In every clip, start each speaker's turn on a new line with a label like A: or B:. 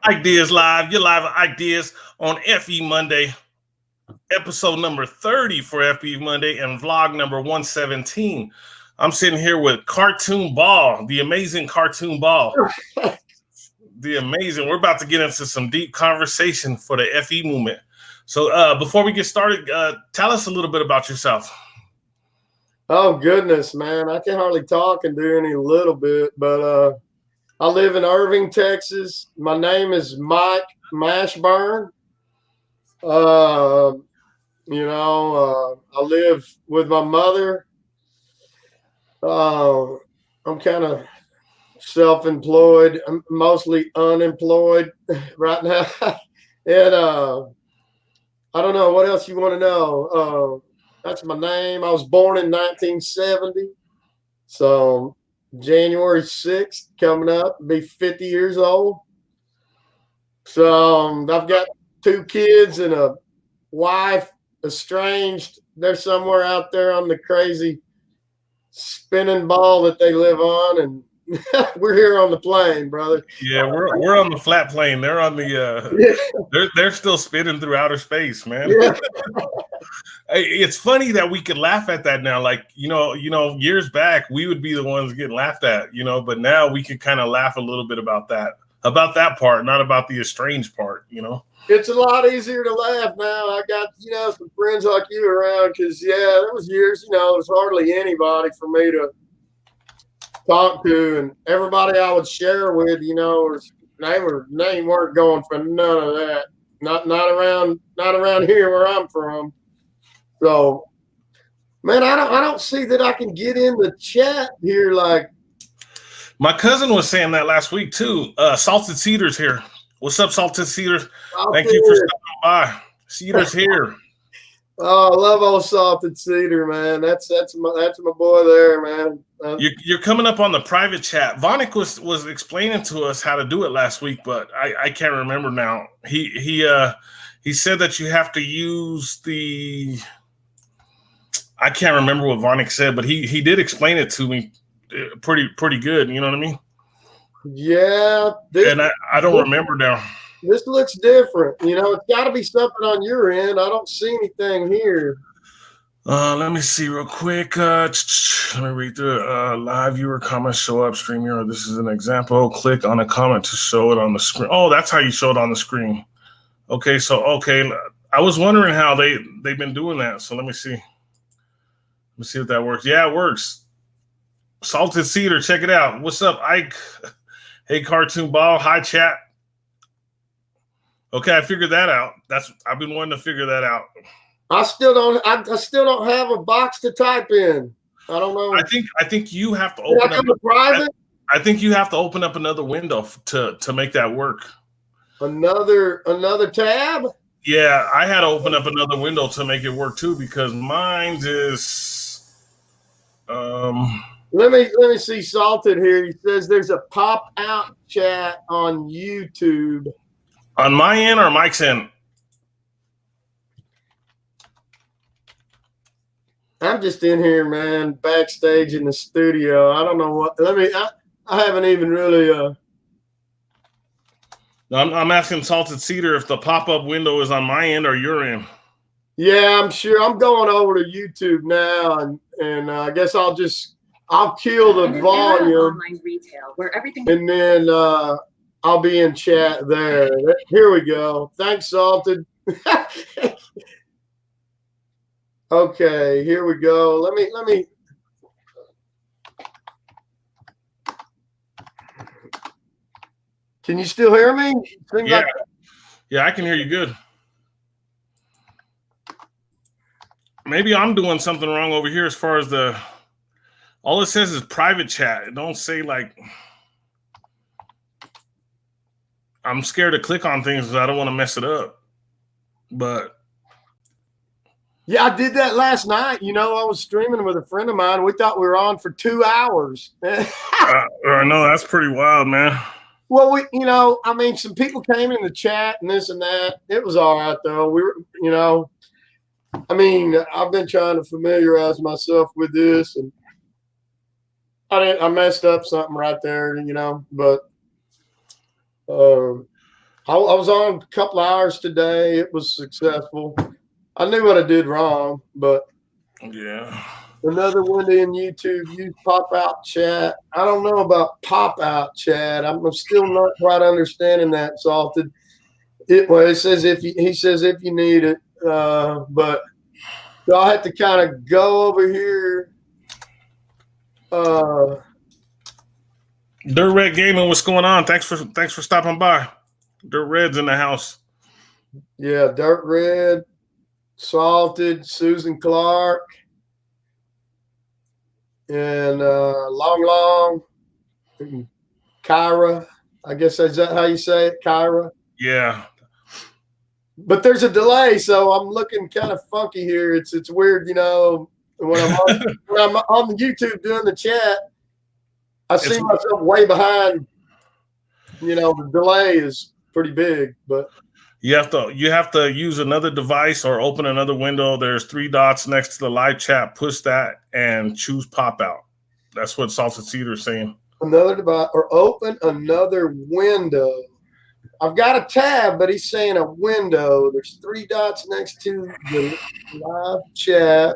A: Ike Diaz live. You're live with Ike Diaz on FE Monday, episode number 30 for FE Monday and vlog number 117. I'm sitting here with Cartoon Ball, the amazing Cartoon Ball. We're about to get into some deep conversation for the FE movement. So before we get started, tell us a little bit about yourself.
B: Oh, goodness, man. I can hardly talk and do any little bit, but I live in Irving, Texas. My name is Mike Mashburn. I live with my mother. I'm kind of self-employed. I'm mostly unemployed right now. And I don't know what else you want to know. That's my name. I was born in 1970. So January 6th coming up, be 50 years old. So I've got 2 kids and a wife, estranged. They're somewhere out there on the crazy spinning ball that they live on, and we're here on the plane, brother.
A: Yeah, we're on the flat plane. They're on the they're still spinning through outer space, man.
B: Yeah.
A: It's funny that we could laugh at that now. Like, years back we would be the ones getting laughed at, but now we can kind of laugh a little bit about that part, not about the estranged part,
B: It's a lot easier to laugh now. I got, some friends like you around because, there was years, there was hardly anybody for me to talk to, and everybody I would share with, they weren't going for none of that. Not around here where I'm from. So, man, I don't see that I can get in the chat here. Like,
A: my cousin was saying that last week too. Salted Cedar's here. What's up, Salted Cedars? Thank you for stopping by. Cedar's here.
B: Oh, I love old Salted Cedar, man. That's my boy there, man.
A: You're coming up on the private chat. Vonic was explaining to us how to do it last week, but I can't remember now. He said that you have to use the. I can't remember what Vonic said, but he did explain it to me pretty good. You know what I mean?
B: Yeah.
A: I don't remember now.
B: This looks different. It's got to be something on your end. I don't see anything here.
A: Let me see real quick. Let me read through it. Live viewer comments show up. Stream here. This is an example. Click on a comment to show it on the screen. Oh, that's how you show it on the screen. Okay, I was wondering how they've been doing that. So let me see. Let me see if that works. Yeah, it works. Salted Cedar, check it out. What's up, Ike? Hey, Cartoon Ball. Hi, chat. Okay, I figured that out. I've been wanting to figure that out.
B: I still don't have a box to type in. I don't know.
A: I think you have to open up
B: private.
A: I think you have to open up another window to make that work.
B: Another tab?
A: Yeah, I had to open up another window to make it work too because mine is
B: Let me see Salted here. He says there's a pop-out chat on YouTube.
A: On my end or Mike's end?
B: I'm just in here, man, backstage in the studio. I don't know what. I haven't even really.
A: I'm asking Salted Cedar if the pop-up window is on my end or your end.
B: Yeah, I'm sure. I'm going over to YouTube now, and I guess I'll kill the volume.
C: Online retail, where everything.
B: And then I'll be in chat there. Here we go. Thanks, Salted. Okay, here we go. Let me. Can you still hear me?
A: Yeah, I can hear you good. Maybe I'm doing something wrong over here as far as all it says is private chat. It don't say like. I'm scared to click on things because I don't want to mess it up. But.
B: Yeah, I did that last night. I was streaming with a friend of mine. We thought we were on for 2 hours.
A: I know, that's pretty wild, man.
B: Well, some people came in the chat and this and that. It was all right, though. We were, I've been trying to familiarize myself with this, and I messed up something right there, but I was on a couple of hours today. It was successful. I knew what I did wrong, but
A: Yeah.
B: another window in YouTube, use pop out chat. I don't know about pop out chat. I'm still not quite understanding that, Salted. It says he says if you need it, but so I have to kind of go over here.
A: Dirt Red Gaming, what's going on? Thanks for stopping by. Dirt Red's in the house.
B: Yeah, Dirt Red, Salted, Susan Clark, and Long, Kyra. I guess is that how you say it, Kyra?
A: Yeah.
B: But there's a delay, so I'm looking kind of funky here. It's weird, when I'm on the YouTube doing the chat, I see myself way behind. The delay is pretty big, but
A: you have to use another device or open another window. There's 3 dots next to the live chat. Push that and choose pop out. That's what Salted Cedar is saying.
B: Another device or open another window. I've got a tab, but he's saying a window. There's 3 dots next to the live chat.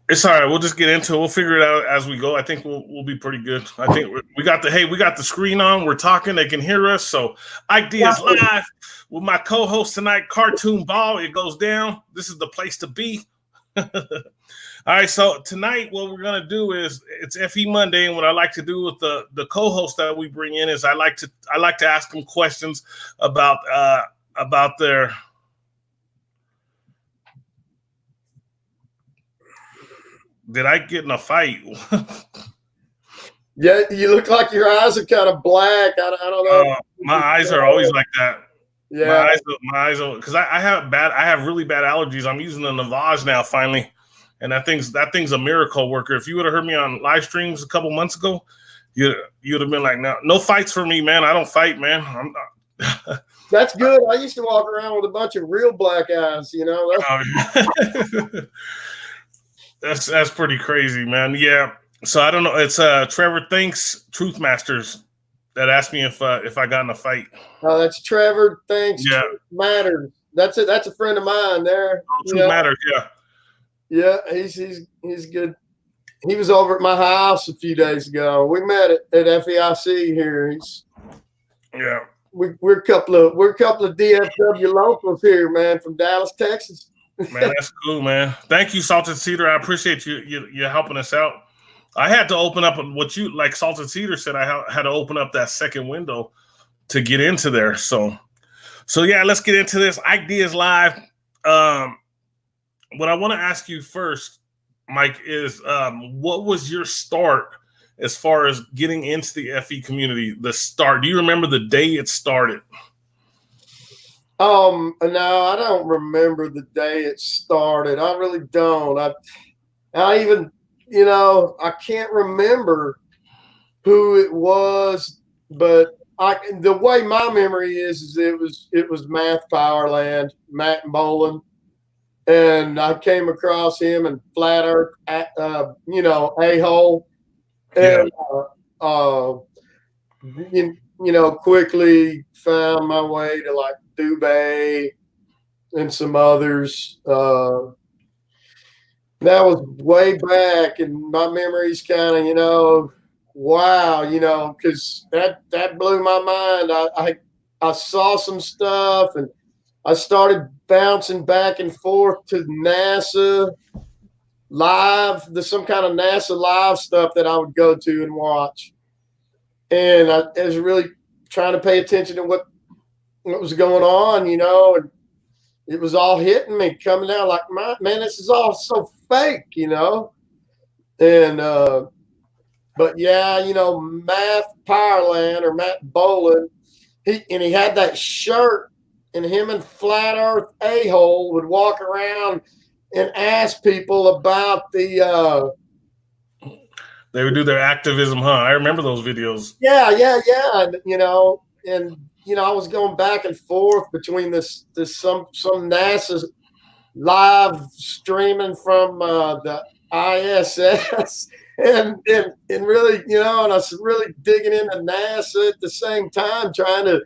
A: It's all right. We'll just get into it. We'll figure it out as we go. I think we'll be pretty good. I think we got the screen on. We're talking. They can hear us. So Ike Diaz live with my co-host tonight, Cartoon Ball. It goes down. This is the place to be. All right. So tonight, what we're gonna do is it's FE Monday, and what I like to do with the co-host that we bring in is I like to ask them questions about their. Did I get in a fight?
B: Yeah, you look like your eyes are kind of black. I don't know.
A: My eyes are always like that.
B: Yeah,
A: my eyes are because I have really bad allergies. I'm using the Navage now finally, and that thing's a miracle worker. If you would have heard me on live streams a couple months ago, you'd have been like, no fights for me, man. I don't fight, man. I'm not.
B: That's good. I used to walk around with a bunch of real black eyes.
A: That's pretty crazy, man. Yeah. So I don't know. It's Trevor Thinks Truth Masters that asked me if I got in a fight.
B: Oh, that's Trevor Thinks
A: Yeah.
B: Truth Matters. That's it. That's a friend of mine there.
A: Truth Matters. Yeah.
B: Yeah, he's good. He was over at my house a few days ago. We met at FEIC here.
A: Yeah.
B: We're a couple of DFW locals here, man, from Dallas, Texas.
A: Man, that's cool, man. Thank you, Salted Cedar. I appreciate you helping us out. I had to open up what you like. Salted Cedar said I had to open up that second window to get into there. So yeah, let's get into this. Ike Diaz live. What I want to ask you first, Mike, is what was your start as far as getting into the FE community? The start. Do you remember the day it started?
B: No, I don't remember the day it started. I really don't. I even, I can't remember who it was, but the way my memory is it was Math Powerland, Matt Bolin, and I came across him in Flat Earth, A-hole, and quickly found my way to like Dubay and some others. That was way back, and my memory's kind of, wow, because that blew my mind. I saw some stuff, and I started bouncing back and forth to NASA live. There's some kind of NASA live stuff that I would go to and watch, and I was really trying to pay attention to what was going on, and it was all hitting me, coming down like, man, this is all so fake, and but yeah, Math Powerland or Matt Bolin, he had that shirt, and him and Flat Earth A-hole would walk around and ask people about the
A: they would do their activism, huh? I remember those videos.
B: Yeah. And I was going back and forth between this some NASA live streaming from the ISS and really, and I was really digging into NASA at the same time, trying to,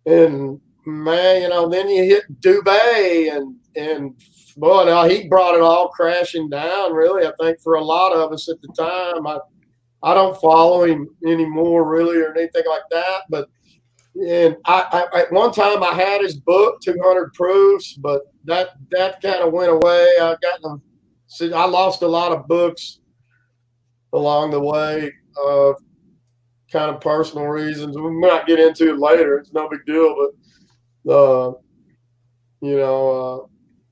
B: and man, then you hit Dubai and boy, now he brought it all crashing down. Really, I think for a lot of us at the time, I don't follow him anymore, really, or anything like that. But and I at one time I had his book, 200 Proofs, but that kind of went away. I lost a lot of books along the way, kind of personal reasons. We might get into it later. It's no big deal, but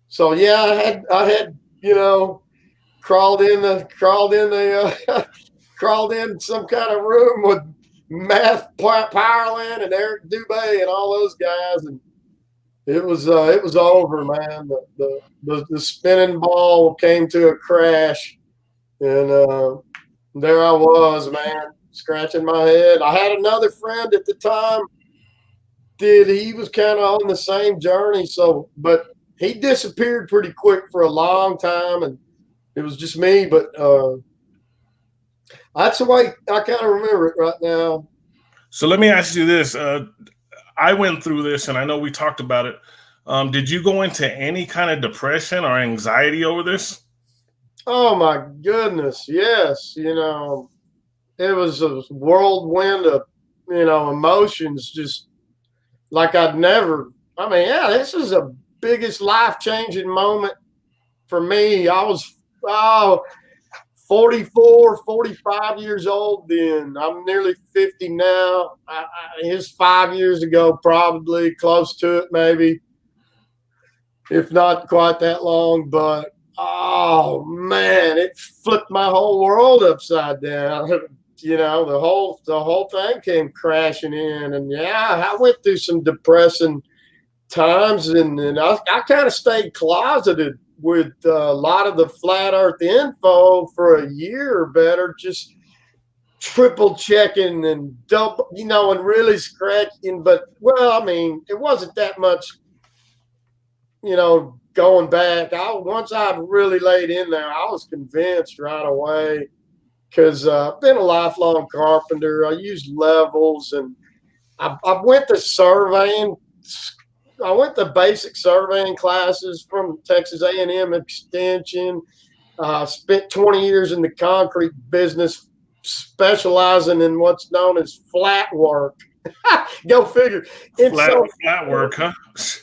B: so yeah, I had crawled in the crawled in some kind of room with Math Powerland and Eric Dubé and all those guys, and it was over, man. The spinning ball came to a crash, and there I was, man, scratching my head. I had another friend at the time. He was kind of on the same journey, but he disappeared pretty quick for a long time, and it was just me. But that's the way I kind of remember it right now.
A: So let me ask you this. I went through this, and I know we talked about it. Did you go into any kind of depression or anxiety over this?
B: Oh, my goodness. Yes. It was a whirlwind of, emotions, just like I'd never. I mean, yeah, this is the biggest life-changing moment for me. I was 44, 45 years old then. I'm nearly 50 now. It was 5 years ago, probably close to it, maybe, if not quite that long. But oh man, it flipped my whole world upside down. The whole thing came crashing in, and yeah, I went through some depressing times, and I kind of stayed closeted with a lot of the flat earth info for a year or better, just triple checking and double, and really scratching. But well, I mean, it wasn't that much, going back. Once I'd really laid in there, I was convinced right away, because I've been a lifelong carpenter. I used levels, and I went to surveying. I went to basic surveying classes from Texas A&M Extension. Spent 20 years in the concrete business, specializing in what's known as flat work. Go figure.
A: Flat work, huh?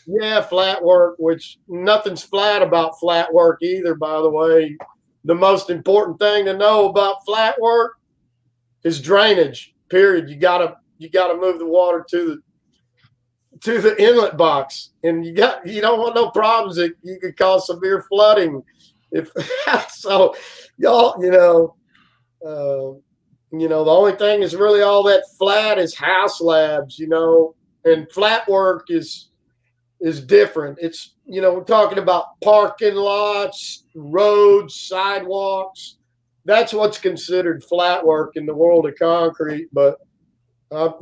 B: Yeah, flat work, which nothing's flat about flat work either, by the way. The most important thing to know about flat work is drainage, period. You gotta move the water to the inlet box, and you don't want no problems that you could cause severe flooding. If so, y'all, the only thing is really all that flat is house slabs, and flat work is different. It's, we're talking about parking lots, roads, sidewalks. That's what's considered flat work in the world of concrete. But but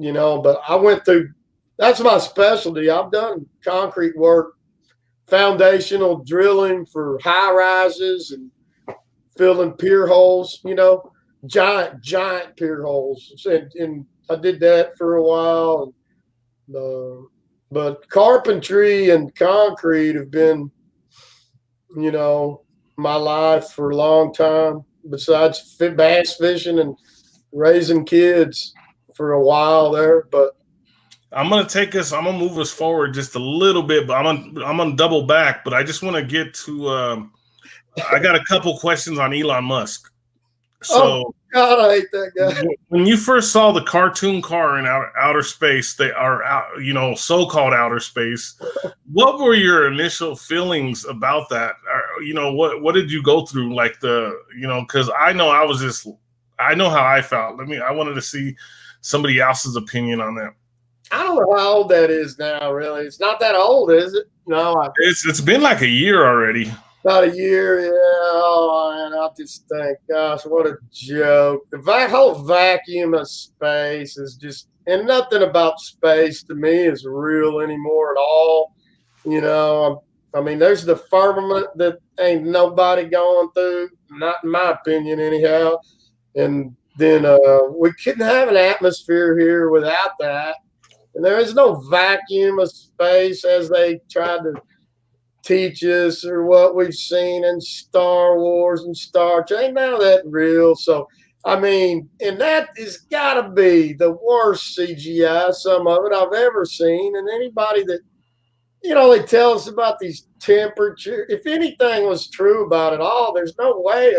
B: I went through. That's my specialty. I've done concrete work, foundational drilling for high rises and filling pier holes, giant pier holes. And I did that for a while. But carpentry and concrete have been, my life for a long time, besides bass fishing and raising kids for a while there. But
A: I'm gonna move us forward just a little bit, but I'm gonna double back. But I just want to get to. I got a couple questions on Elon Musk. So,
B: oh God, I hate that guy.
A: When you first saw the cartoon car in outer space, they are out, so-called outer space. What were your initial feelings about that? What did you go through? Like because I know I know how I felt. I wanted to see somebody else's opinion on that.
B: I don't know how old that is now, really. It's not that old, is it? No.
A: It's been like a year already.
B: About a year, yeah. Oh, man, I just think, gosh, what a joke. The whole vacuum of space is just, and nothing about space to me is real anymore at all. I mean, there's the firmament that ain't nobody going through, not in my opinion, anyhow. And then we couldn't have an atmosphere here without that. And there is no vacuum of space as they tried to teach us or what we've seen in Star Wars and Star Trek. Ain't none of that real. So, I mean, and that has got to be the worst CGI, some of it I've ever seen. And anybody that, they tell us about these temperature. If anything was true about it all, there's no way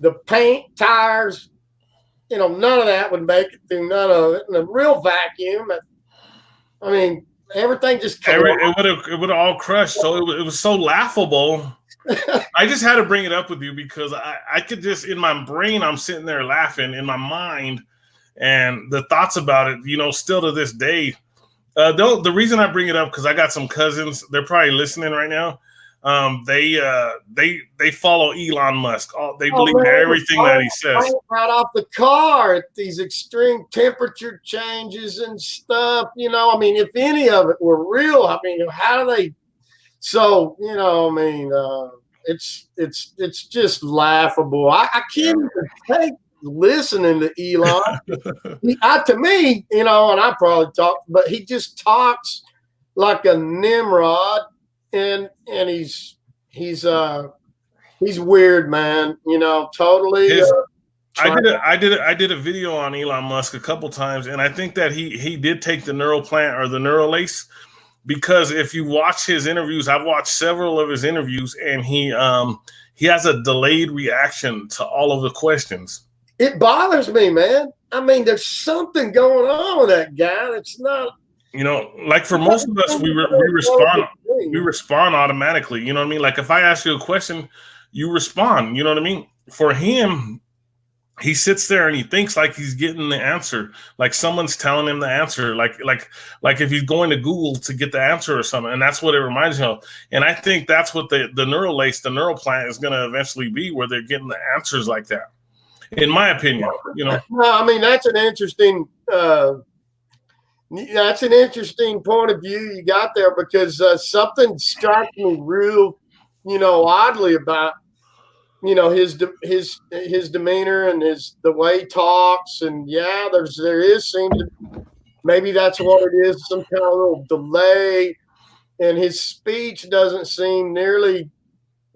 B: the paint, tires, none of that would make it through none of it. And the real vacuum, I mean, everything just
A: it would have all crushed. So it was so laughable. I just had to bring it up with you because I could just, in my brain, I'm sitting there laughing in my mind, and the thoughts about it, still to this day. The reason I bring it up because I got some cousins. They're probably listening right now. They follow Elon Musk. They believe everything that he says.
B: Right off the car at these extreme temperature changes and stuff. I mean, if any of it were real, I mean, how do they? So I mean, it's just laughable. I can't even take listening to Elon. To me, and I probably talk, but he just talks like a Nimrod, and he's weird, man. Totally.
A: I did a video on Elon Musk a couple times, and I think that he did take the neural plant or the neural lace, because if you watch his interviews, I've watched several of his interviews, and he has a delayed reaction to all of the questions.
B: It bothers me, man. I mean, there's something going on with that guy. It's not.
A: Like for most of us, we respond automatically. You know what I mean? Like if I ask you a question, you respond. You know what I mean? For him, he sits there and he thinks like he's getting the answer, like someone's telling him the answer, like if he's going to Google to get the answer or something. And that's what it reminds me of. And I think that's what the neural lace, the neural plant is going to eventually be, where they're getting the answers like that. In my opinion,
B: No, I mean, that's an interesting point of view you got there, because something strikes me real, oddly about, his demeanor and the way he talks. And seems to, maybe that's what it is, some kind of little delay, and his speech doesn't seem nearly,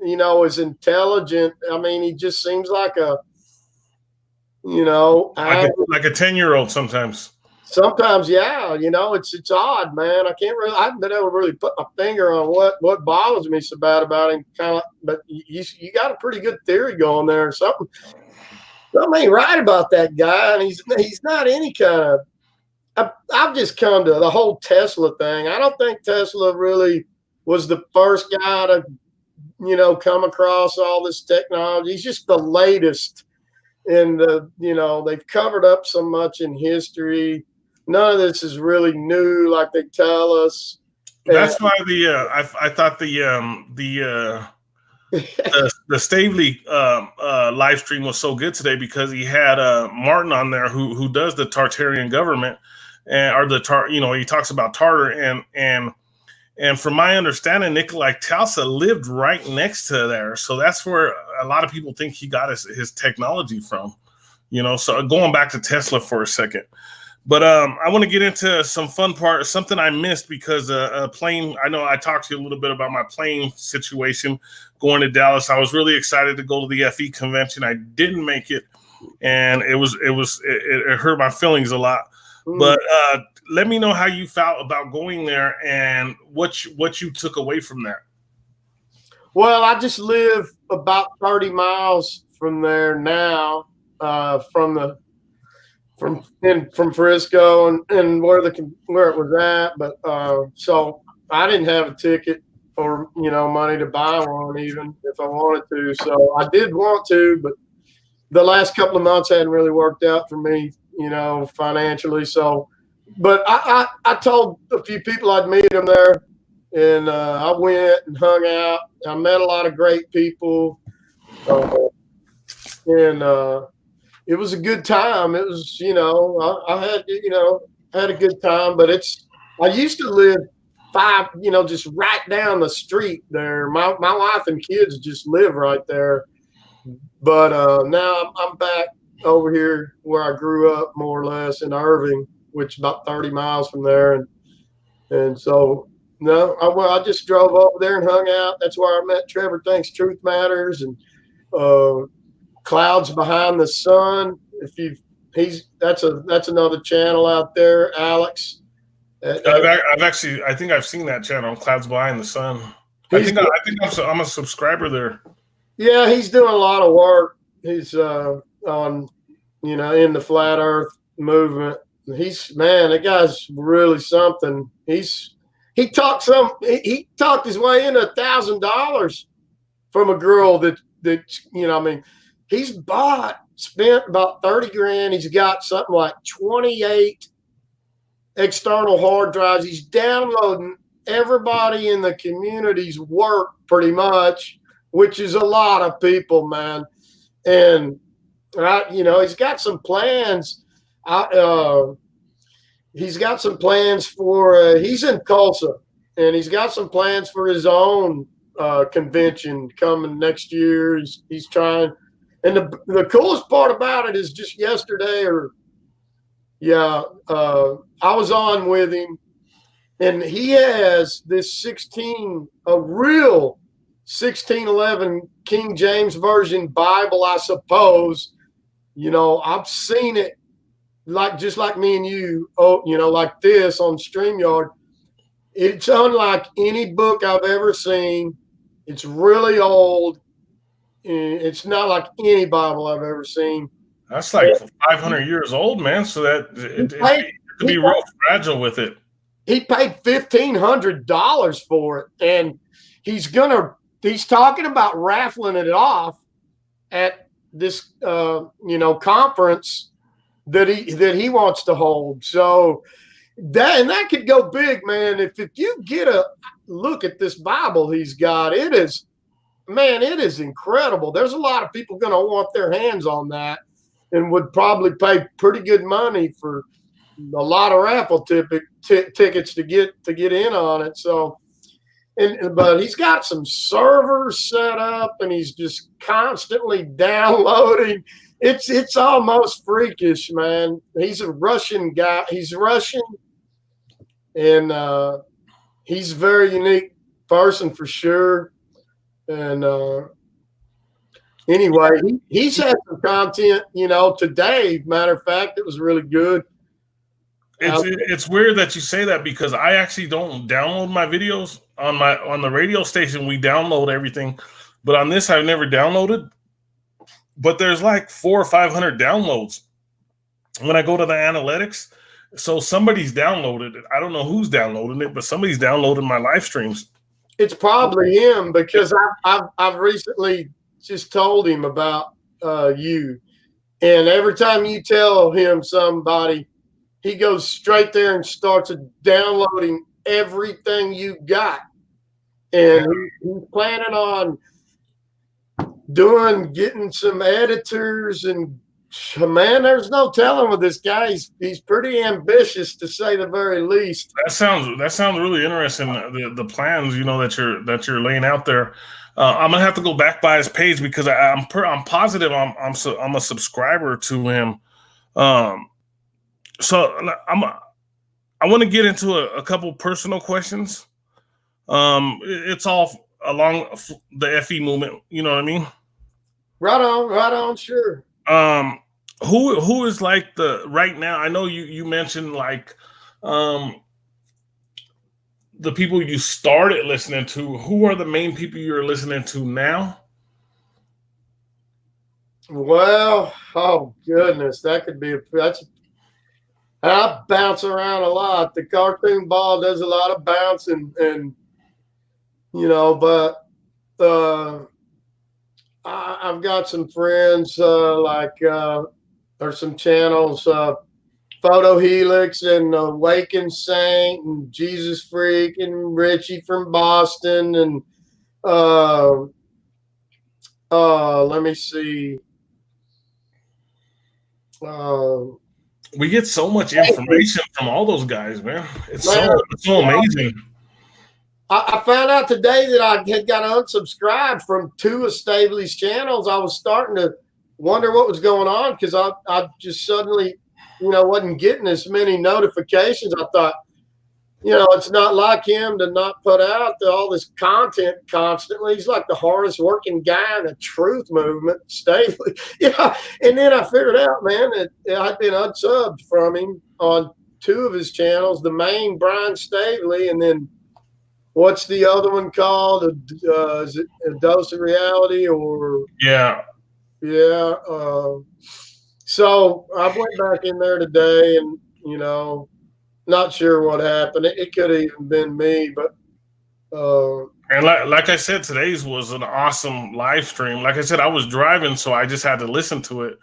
B: as intelligent. I mean, he just seems like a,
A: like a 10-year-old sometimes.
B: Sometimes, yeah, it's odd, man. I haven't been able to really put my finger on what bothers me so bad about him. But you got a pretty good theory going there or something. Something ain't right about that guy, and he's not any kind of. I've just come to the whole Tesla thing. I don't think Tesla really was the first guy to, come across all this technology. He's just the latest. And they've covered up so much in history. None of this is really new, like they tell us.
A: That's why I thought the Stavely live stream was so good today, because he had Martin on there who does the Tartarian government, he talks about Tartar, and from my understanding, Nikolai Tesla lived right next to there. So that's where a lot of people think he got his technology from, so going back to Tesla for a second. But I want to get into some fun part, something I missed, because a plane, I know I talked to you a little bit about my plane situation going to Dallas. I was really excited to go to the FE convention. I didn't make it, and it hurt my feelings a lot. But let me know how you felt about going there and what you took away from that.
B: Well, I just live about 30 miles from there now, from Frisco and where it was at. But so I didn't have a ticket or money to buy one, even if I wanted to. So I did want to, but the last couple of months hadn't really worked out for me, financially. So, but I told a few people I'd meet them there, and I went and hung out. I met a lot of great people, and it was a good time. It was, I had a good time. But I used to live 5, just right down the street there. My wife and kids just live right there. But now I'm back over here where I grew up, more or less, in Irving, which is about 30 miles from there. And so, no, I just drove over there and hung out. That's where I met Trevor Thinks Truth Matters and Clouds Behind the Sun. That's another channel out there, Alex.
A: I think I've seen that channel, Clouds Behind the Sun. I think I'm a subscriber there.
B: Yeah, he's doing a lot of work. He's on, in the flat Earth movement. That guy's really something. He talked his way into $1,000 from a girl that he's spent about 30 grand. He's got something like 28 external hard drives. He's downloading everybody in the community's work pretty much, which is a lot of people, man. And he's got some plans. He's got some plans for. He's in Tulsa, and he's got some plans for his own convention coming next year. He's trying, and the coolest part about it is just yesterday, I was on with him, and he has this a real 1611 King James Version Bible, I suppose. I've seen it just like me and you, like this on StreamYard. It's unlike any book I've ever seen. It's really old. It's not like any Bible I've ever seen.
A: That's like 500 years old, man. So that it could be real fragile with it.
B: He paid $1,500 for it, and he's talking about raffling it off at this conference that he wants to hold. So that could go big, man. If you get a look at this Bible he's got, it is incredible. There's a lot of people going to want their hands on that and would probably pay pretty good money for a lot of raffle tickets to get in on it. So, but he's got some servers set up, and he's just constantly downloading. It's almost freakish, man. He's a Russian guy. He's Russian, and he's a very unique person for sure. And anyway, he's had some content, today. Matter of fact, it was really good.
A: It's weird that you say that, because I actually don't download my videos on the radio station. We download everything, but on this I've never downloaded. But there's like 400 or 500 downloads when I go to the analytics. So somebody's downloaded it. I don't know who's downloading it, but somebody's downloaded my live streams.
B: It's probably him, because I've recently just told him about you, and every time you tell him somebody, he goes straight there and starts downloading everything you got, and he's planning on getting some editors, and man, there's no telling with this guy. He's pretty ambitious, to say the very least.
A: That sounds really interesting. The plans, that you're laying out there. I'm gonna have to go back by his page, because I'm positive I'm a subscriber to him. So I want to get into a couple personal questions. It's all along the FE movement. You know what I mean?
B: Right on, sure.
A: Who is like right now? I know you mentioned like the people you started listening to. Who are the main people you're listening to now?
B: Well, oh goodness, I bounce around a lot. The cartoon ball does a lot of bouncing, and but I've got some friends there's some channels, Photo Helix and Awakened Saint and Jesus Freak and Richie from Boston, and let me see.
A: We get so much information from all those guys, man. It's so amazing.
B: I found out today that I had got unsubscribed from 2 of Staveley's channels. I was starting to wonder what was going on because I just suddenly, wasn't getting as many notifications. I thought, it's not like him to not put out all this content constantly. He's like the hardest working guy in the truth movement, Staveley. And then I figured out, man, that I'd been unsubbed from him on 2 of his channels, the main Brian Staveley, and then what's the other one called? Is it A Dose of Reality or?
A: Yeah.
B: Yeah. So I went back in there today and, not sure what happened. It could have even been me, but.
A: And like I said, today's was an awesome live stream. Like I said, I was driving, so I just had to listen to it.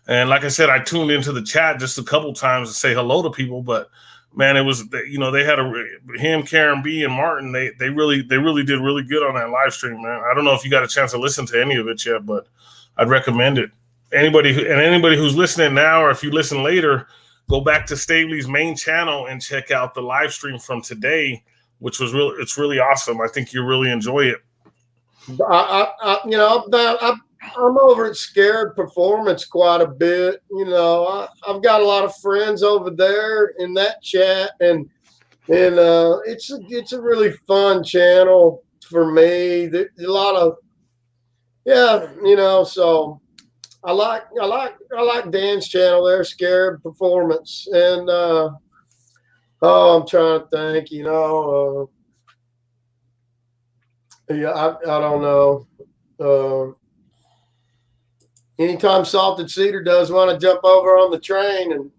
A: And like I said, I tuned into the chat just a couple times to say hello to people. But man, it was, they had him, Karen B, and Martin. They really did really good on that live stream, man. I don't know if you got a chance to listen to any of it yet, but I'd recommend it. Anybody who's listening now, or if you listen later, go back to Staveley's main channel and check out the live stream from today, which was it's really awesome. I think you'll really enjoy it.
B: I'm over at Scared Performance quite a bit. I've got a lot of friends over there in that chat, and it's a really fun channel for me. A lot of so I like Dan's channel there, Scared Performance, and I'm trying to think, I don't know. Anytime Salted Cedar does want to jump over on the train and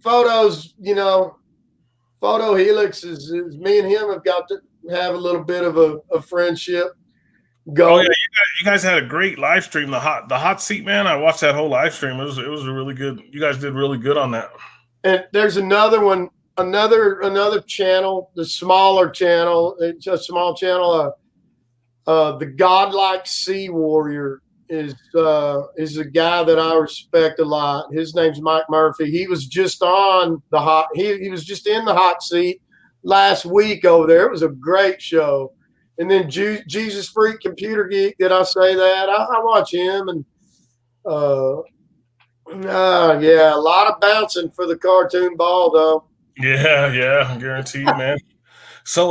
B: photos, Photo Helix is me and him have got to have a little bit of a friendship going.
A: Oh yeah, you guys had a great live stream. The hot seat, man. I watched that whole live stream. It was a really good. You guys did really good on that. And
B: there's another one, another channel, the smaller channel. It's a small channel. The Godlike Sea Warrior is a guy that I respect a lot. His name's Mike Murphy. He was just on the hot. He was just in the hot seat last week over there. It was a great show. And then Jesus Freak Computer Geek. Did I say that? I watch him, and a lot of bouncing for the cartoon ball though.
A: Yeah, guaranteed, man. So,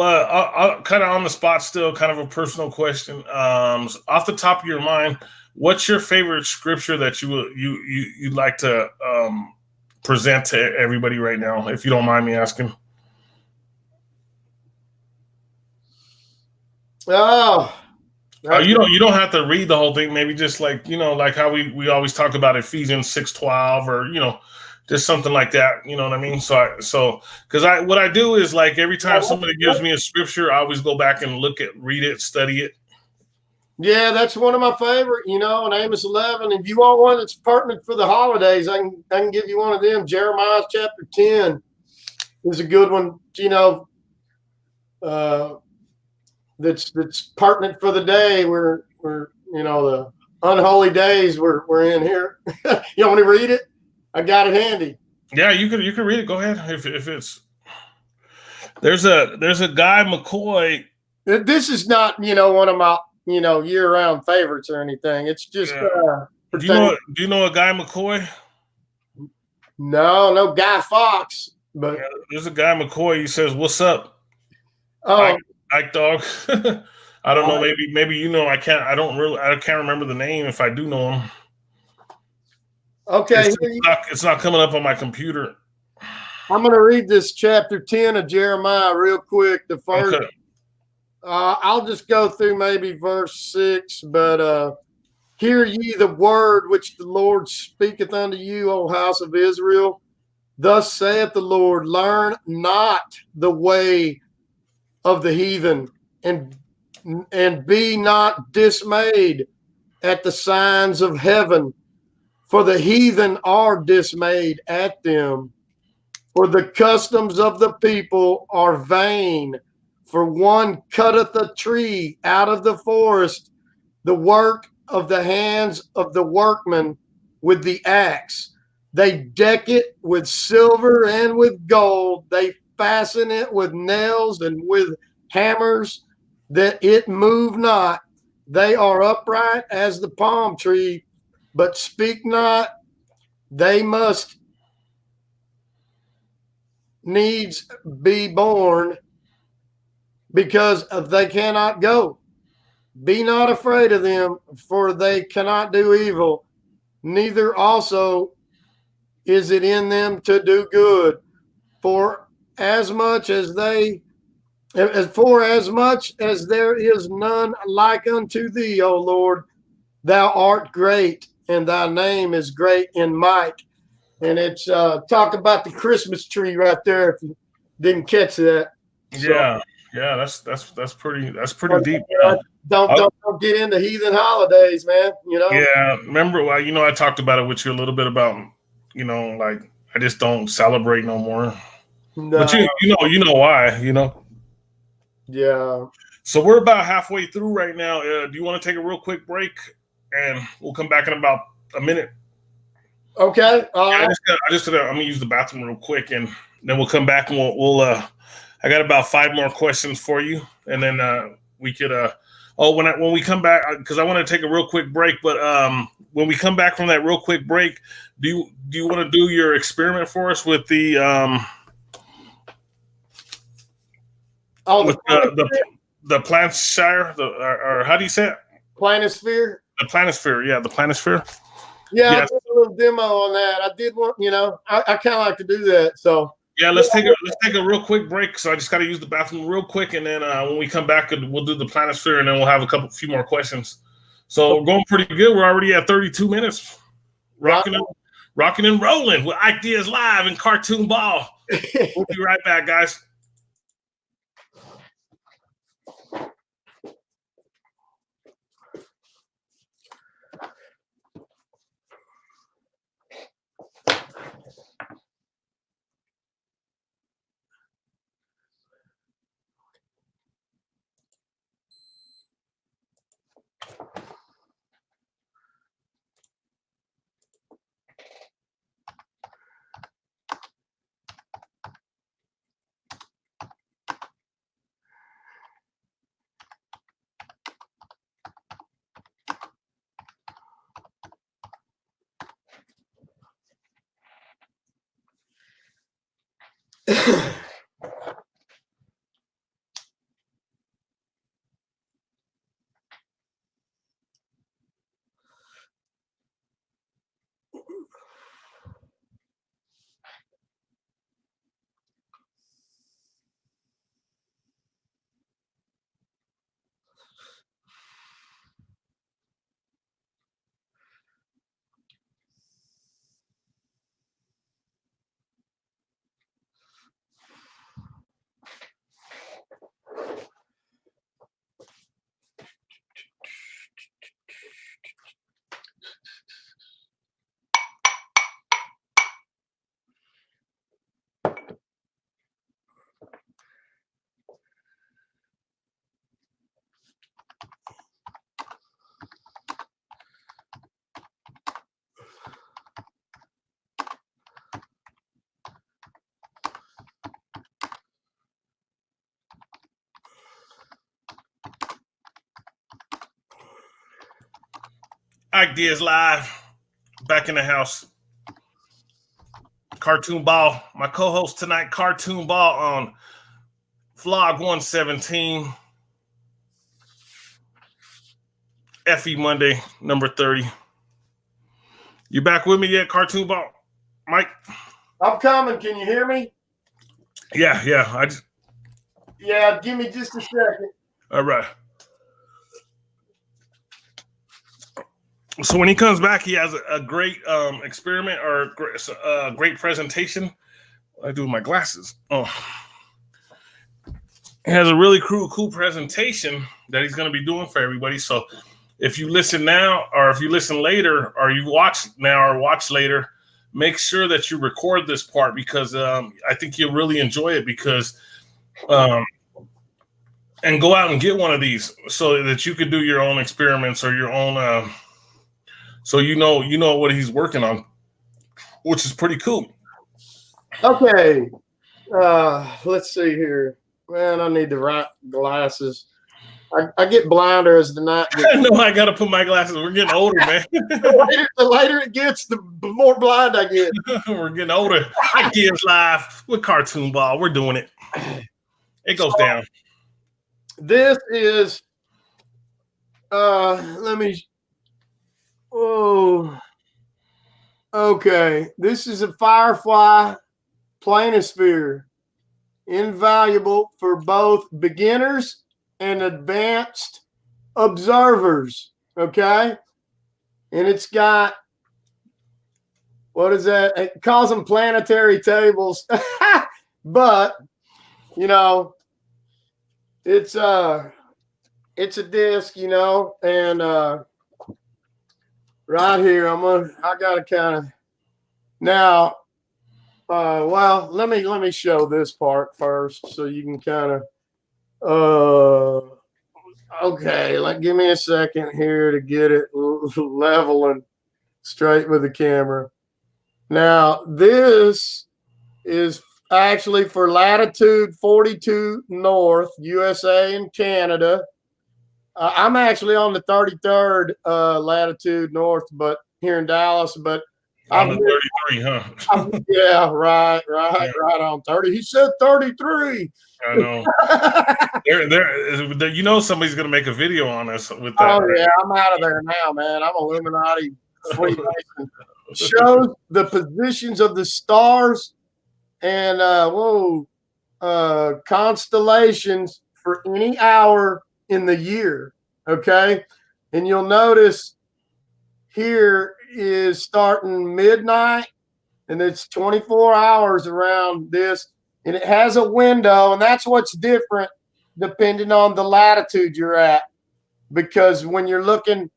A: kind of on the spot, still kind of a personal question. Off the top of your mind, what's your favorite scripture that you'd like to present to everybody right now, if you don't mind me asking? You don't have to read the whole thing. Maybe just like how we always talk about Ephesians 6:12, or just something like that. You know what I mean? So because what I do is, like, every time somebody gives me a scripture, I always go back and read it, study it.
B: Yeah, that's one of my favorite. In Amos 11. If you want one that's pertinent for the holidays, I can give you one of them. Jeremiah chapter 10 is a good one. That's pertinent for the day. We're the unholy days we're in here. You want me to read it? I got it handy.
A: Yeah, you can read it. Go ahead. If it's there's a guy McCoy.
B: This is not one of my year-round favorites or anything. It's just
A: do you know a guy McCoy?
B: No Guy Fawkes, but
A: there's a guy McCoy. He says, "What's up?"
B: Oh,
A: Ike dog. I don't know. Maybe I can't. I can't remember the name. If I do know him.
B: Okay,
A: it's not coming up on my computer.
B: I'm going to read this chapter 10 of Jeremiah real quick. The first, okay. I'll just go through maybe verse 6, but hear ye the word which the Lord speaketh unto you, O house of Israel. Thus saith the Lord, learn not the way of the heathen, and be not dismayed at the signs of heaven. For the heathen are dismayed at them. For the customs of the people are vain. For one cutteth a tree out of the forest, the work of the hands of the workman with the axe. They deck it with silver and with gold. They fasten it with nails and with hammers, that it move not. They are upright as the palm tree, but speak not. They must needs be born, because they cannot go. Be not afraid of them, for they cannot do evil, neither also is it in them to do good. For as much as they For as much as there is none like unto thee, O Lord, thou art great, and thy name is great in might. And it's talk about the Christmas tree right there, if you didn't catch that.
A: Yeah, yeah, that's pretty deep.
B: Don't get into heathen holidays, man.
A: Yeah, remember, well, I talked about it with you a little bit about, like I just don't celebrate no more. But
B: No.
A: you know why,
B: Yeah.
A: So we're about halfway through right now. Do you want to take a real quick break, and we'll come back in about a minute?
B: Okay. All right.
A: I'm gonna use the bathroom real quick, and then we'll come back and we'll I got about 5 more questions for you, and then we could when we come back, because I want to take a real quick break, but when we come back from that real quick break, do you want to do your experiment for us with the the Planisphere, or how do you say it?
B: Planisphere.
A: The Planisphere, yeah, the Planisphere.
B: Yeah, yes. I did a little demo on that. I did want, I kind of like to do that. So
A: yeah, let's take a real quick break. So I just got to use the bathroom real quick, and then when we come back, we'll do the Planisphere, and then we'll have a few more questions. So we're going pretty good. We're already at 32 minutes, rocking and rolling with Ike Diaz live and Cartoon Ball. We'll be right back, guys. Ike Diaz live, back in the house. Cartoon Ball, my co-host tonight, Cartoon Ball on Vlog 117, FE Monday, number 30. You back with me yet, Cartoon Ball? Mike?
B: I'm coming. Can you hear me?
A: Yeah.
B: Yeah, give me just a second.
A: All right. So when he comes back, he has a great experiment or a great presentation. I do with my glasses. Oh, he has a really cool presentation that he's going to be doing for everybody. So if you listen now, or if you listen later, or you watch now or watch later, make sure that you record this part, because I think you'll really enjoy it, because and go out and get one of these so that you can do your own experiments or your own so you know what he's working on. which is pretty cool.
B: Okay. Let's see here. Man, I need the right glasses. I get blinder as the night gets.
A: No, I gotta put my glasses. We're getting older, man.
B: The later it gets, the more blind I get.
A: We're getting older. Ike Diaz live with Cartoon Ball. We're doing it. It goes down.
B: This is let me okay. This is a Firefly Planisphere. Invaluable for both beginners and advanced observers. Okay. And it's got, what is that? It calls them planetary tables. But, you know, it's a disc, you know, and right here, I gotta kind of now. Well, let me show this part first, so you can kind of. Okay, give me a second here to get it level and straight with the camera. Now, this is actually for latitude 42 north, USA and Canada. I'm actually on the 33rd latitude north, but here in Dallas, but
A: I'm 33, huh?
B: Yeah, right on 30. He said 33.
A: I know. You know, somebody's gonna make a video on us with that.
B: Oh yeah, I'm out of there now, man. I'm Illuminati Freemason. Shows the positions of the stars and constellations for any hour in the year. Okay, and you'll notice here is starting midnight, and it's 24 hours around this, and it has a window, and that's what's different depending on the latitude you're at, because when you're looking,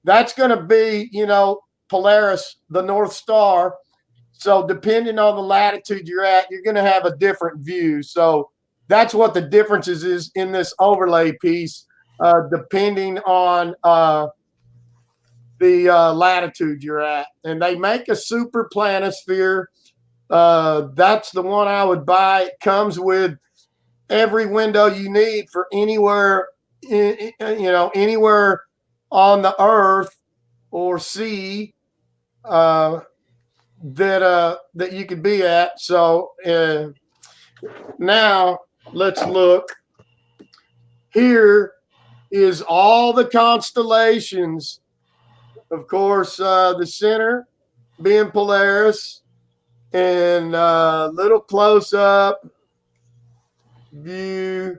B: that's going to be, you know, Polaris, the North Star. So depending on the latitude you're at, you're going to have a different view. So that's what the differences is in this overlay piece, depending on the latitude you're at. And they make a super planisphere. That's the one I would buy. It comes with every window you need for anywhere, anywhere on the earth or sea that you could be at. So now let's look. Here is all the constellations. Of course, the center being Polaris, and little close-up view,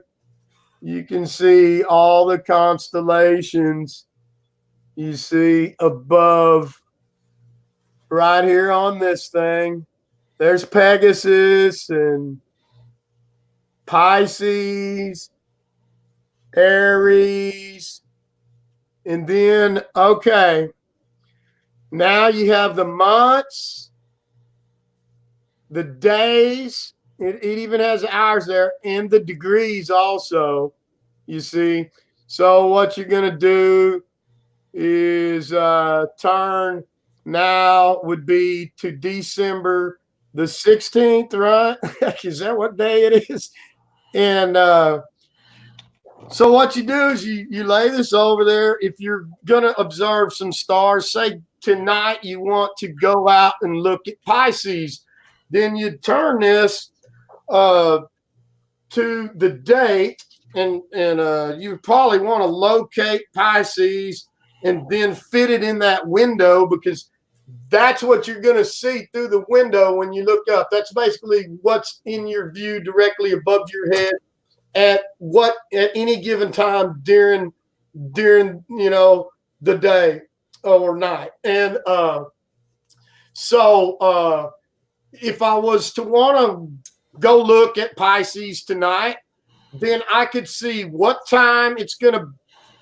B: you can see all the constellations you see above right here on this thing. There's Pegasus and Pisces, Aries, and then, okay, now you have the months, the days, it even has hours there, and the degrees also, you see. So what you're going to do is turn now would be to December the 16th, right? Is that what day it is? And so what you do is you lay this over there. If you're going to observe some stars, say tonight you want to go out and look at Pisces, then you turn this to the date, and you probably want to locate Pisces and then fit it in that window, because that's what you're going to see through the window when you look up. That's basically what's in your view directly above your head at any given time during you know, the day or night. And so if I was to want to go look at Pisces tonight, then I could see what time it's going to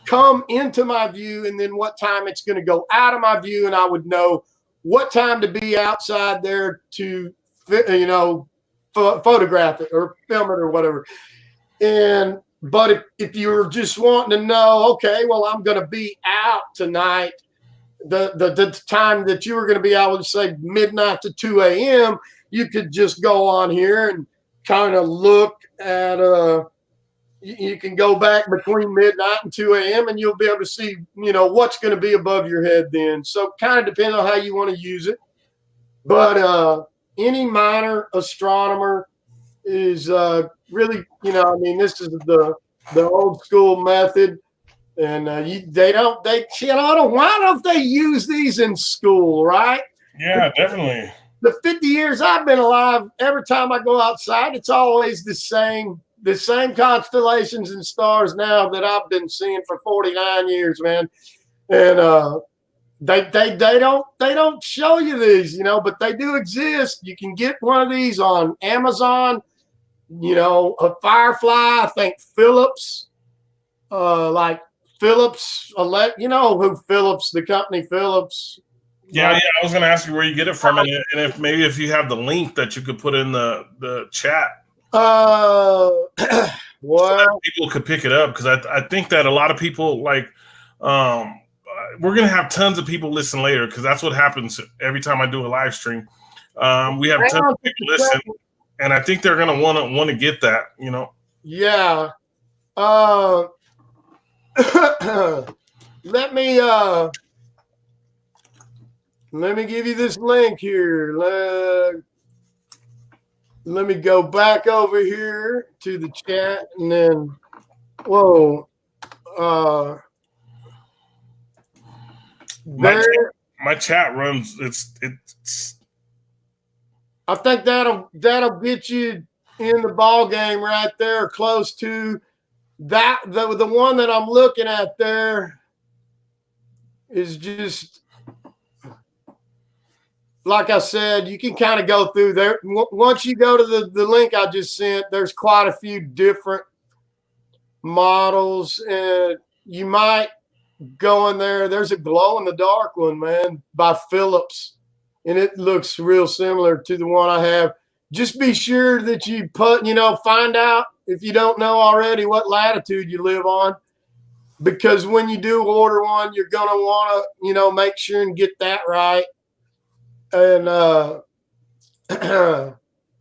B: come into my view and then what time it's going to go out of my view, and I would know what time to be outside there to, you know, photograph it or film it or whatever. But if you're just wanting to know, okay, well, I'm going to be out tonight the time that you were going to be able to say midnight to 2 a.m., you could just go on here and kind of look at you can go back between midnight and 2 a.m. and you'll be able to see, what's going to be above your head then. So kind of depends on how you want to use it. But any minor astronomer is really, this is the old school method. And why don't they use these in school, right?
A: Yeah, definitely.
B: The 50 years I've been alive, every time I go outside, it's always the same constellations and stars now that I've been seeing for 49 years, man. And they don't show you these, but they do exist. You can get one of these on Amazon. A Firefly, I think Philips, like Philips, who Philips, the company Philips.
A: Yeah, I was going to ask you where you get it from, and if you have the link that you could put in the chat.
B: Well,
A: so that people could pick it up, because I think that a lot of people we're going to have tons of people listen later, because that's what happens every time I do a live stream. We have tons of people listen, and I think they're going to want to get that,
B: Yeah. Let me give you this link here. Let me go back over here to the chat, and then
A: my chat runs. It's.
B: I think that'll get you in the ball game right there, close to that. The one that I'm looking at there is just, like I said, you can kind of go through there. Once you go to the link I just sent, there's quite a few different models, and you might go in there. There's a glow in the dark one, man, by Philips, and it looks real similar to the one I have. Just be sure that you find out, if you don't know already, what latitude you live on, because when you do order one, you're going to want to, make sure and get that right. And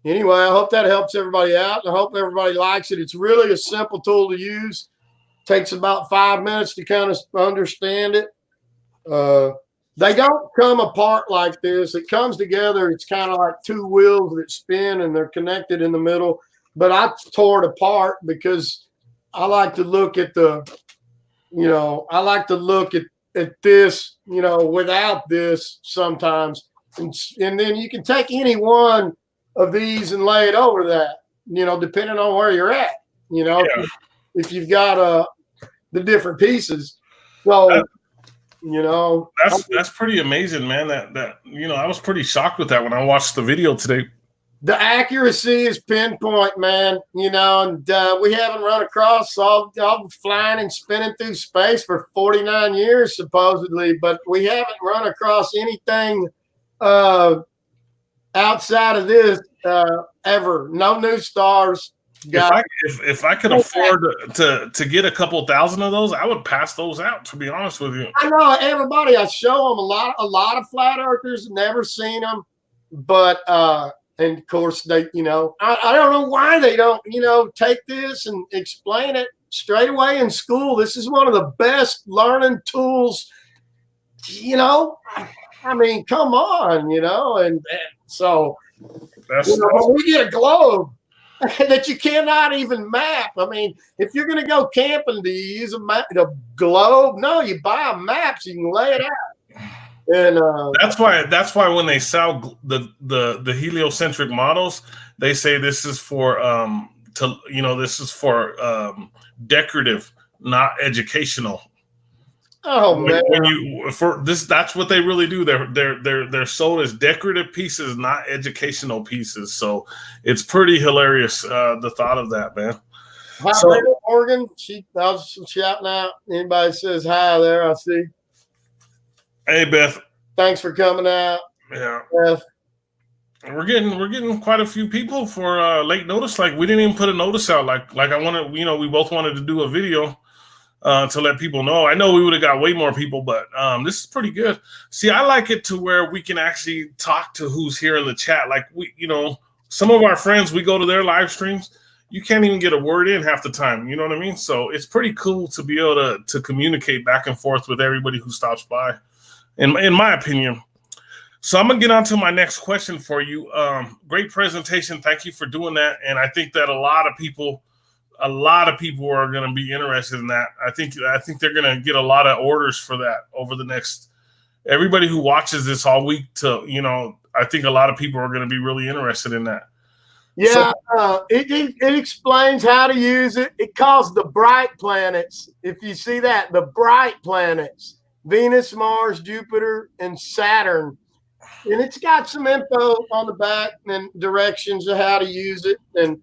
B: anyway, I hope that helps everybody out. I hope everybody likes it. It's really a simple tool to use. Takes about 5 minutes to kind of understand it. They don't come apart like this. It comes together. It's kind of like two wheels that spin, and they're connected in the middle. But I tore it apart because I like to look at this, without this sometimes. And then you can take any one of these and lay it over that, depending on where you're at, if you've got the different pieces. So,
A: that's pretty amazing, man. That I was pretty shocked with that when I watched the video today.
B: The accuracy is pinpoint, man, and we haven't run across all flying and spinning through space for 49 years, supposedly, but we haven't run across anything outside of this ever. No new stars.
A: If I could afford to get a couple thousand of those, I would pass those out, to be honest with you.
B: I know everybody. I show them a lot of flat earthers, never seen them, but and of course they, I don't know why they don't, take this and explain it straight away in school. This is one of the best learning tools, I mean, come on, and so we get a globe that you cannot even map. I mean, if you're going to go camping, do you use a globe? No, you buy a map so you can lay it out. And
A: that's why when they sell the heliocentric models, they say this is for decorative, not educational.
B: Oh man!
A: That's what they really do. They're sold as decorative pieces, not educational pieces. So it's pretty hilarious, the thought of that, man.
B: Hi, Morgan. I was shouting out. Anybody says hi there? I see.
A: Hey, Beth.
B: Thanks for coming out.
A: Yeah.
B: Beth.
A: We're getting quite a few people for late notice. Like, we didn't even put a notice out. Like I wanted, we both wanted to do a video. to let people know. I know we would have got way more people, but this is pretty good. See, I like it to where we can actually talk to who's here in the chat. Like some of our friends, we go to their live streams. You can't even get a word in half the time. You know what I mean? So it's pretty cool to be able to communicate back and forth with everybody who stops by, in my opinion. So I'm going to get on to my next question for you. Great presentation. Thank you for doing that. And I think that a lot of people are going to be interested in that. I think they're going to get a lot of orders for that over the next, everybody who watches this all week I think a lot of people are going to be really interested in that.
B: Yeah, it explains how to use it. It calls the bright planets. If you see that, the bright planets, Venus, Mars, Jupiter, and Saturn. And it's got some info on the back and directions of how to use it. And,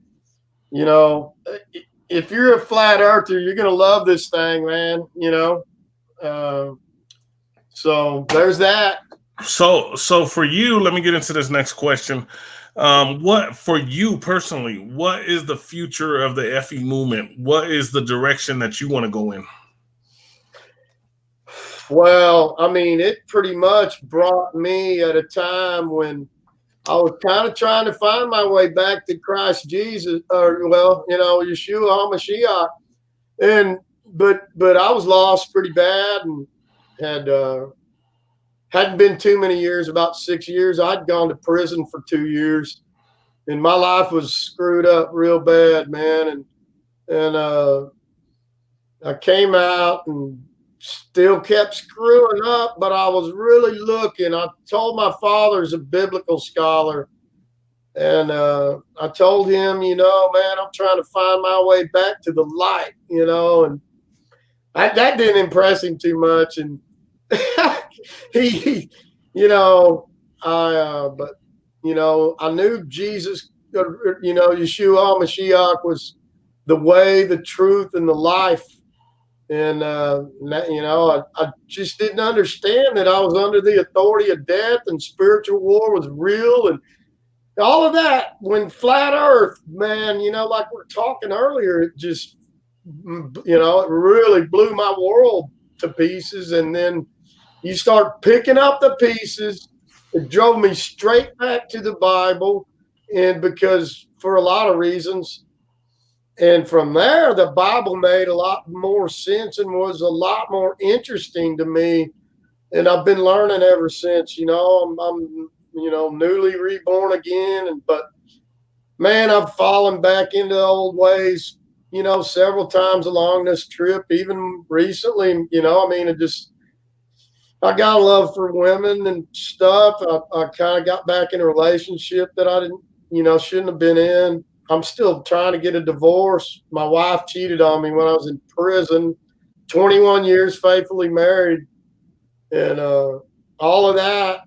B: if you're a flat earther, you're going to love this thing, man, so there's that.
A: So for you, let me get into this next question. What for you personally, what is the future of the FE movement? What is the direction that you want to go in?
B: Well, I mean, it pretty much brought me at a time when I was kind of trying to find my way back to Christ Jesus, or Yeshua HaMashiach, but I was lost pretty bad and hadn't been too many years, about 6 years. I'd gone to prison for 2 years, and my life was screwed up real bad, man. And I came out and still kept screwing up, but I was really looking. I told my father's a biblical scholar, and I told him, man, I'm trying to find my way back to the light, and that didn't impress him too much. And he, I knew Jesus, Yeshua HaMashiach was the way, the truth, and the life. And, I just didn't understand that I was under the authority of death and spiritual war was real and all of that. When flat earth, man, like we were talking earlier, it just, it really blew my world to pieces. And then you start picking up the pieces. It drove me straight back to the Bible. And because for a lot of reasons, and from there, the Bible made a lot more sense and was a lot more interesting to me. And I've been learning ever since, I'm newly reborn again. But man, I've fallen back into the old ways, several times along this trip, even recently, I got a love for women and stuff. I kind of got back in a relationship that I didn't, shouldn't have been in. I'm still trying to get a divorce. My wife cheated on me when I was in prison, 21 years faithfully married. And all of that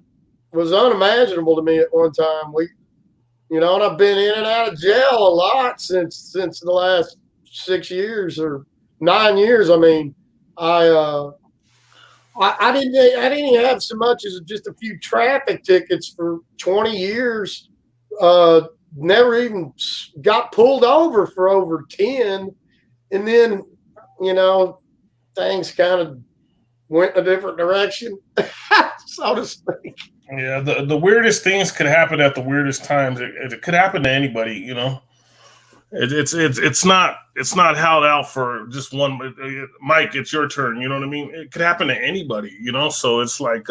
B: was unimaginable to me at one time. And I've been in and out of jail a lot since the last 6 years or 9 years. I mean, I didn't even have so much as just a few traffic tickets for 20 years. Never even got pulled over for over 10. And then, things kind of went a different direction, so to speak.
A: Yeah, the weirdest things could happen at the weirdest times. It could happen to anybody, It's not held out for just one. Mike, it's your turn. You know what I mean? It could happen to anybody. So it's like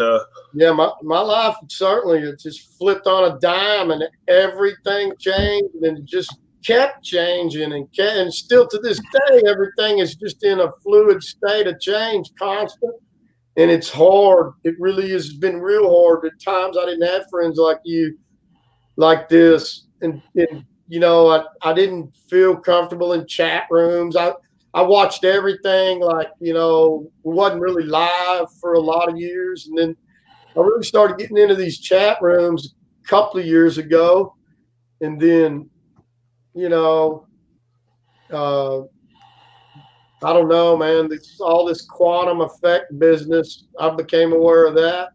B: yeah, my life certainly it just flipped on a dime and everything changed and it just kept changing and still to this day everything is just in a fluid state of change, constant, and it's hard. It really has been real hard. At times I didn't have friends like you, like this, and I didn't feel comfortable in chat rooms. I watched everything like, wasn't really live for a lot of years. And then I really started getting into these chat rooms a couple of years ago. And then, I don't know, man, all this quantum effect business, I became aware of that.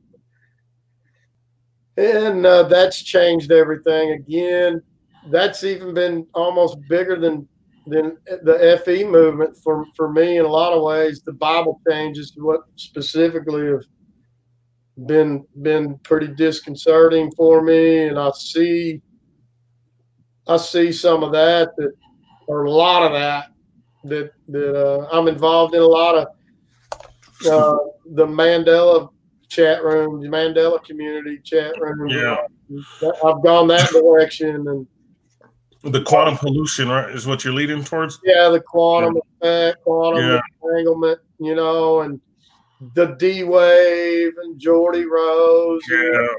B: And that's changed everything again. That's even been almost bigger than then the FE movement for me in a lot of ways, the Bible changes what specifically have been pretty disconcerting for me, and I see some of that or a lot of that I'm involved in a lot of the Mandela chat room, the Mandela community chat rooms.
A: Yeah.
B: I've gone that direction, and
A: The quantum pollution, right, is what you're leading towards?
B: yeah, the quantum effect, quantum
A: Yeah.
B: entanglement, and the D wave and Geordie Rose and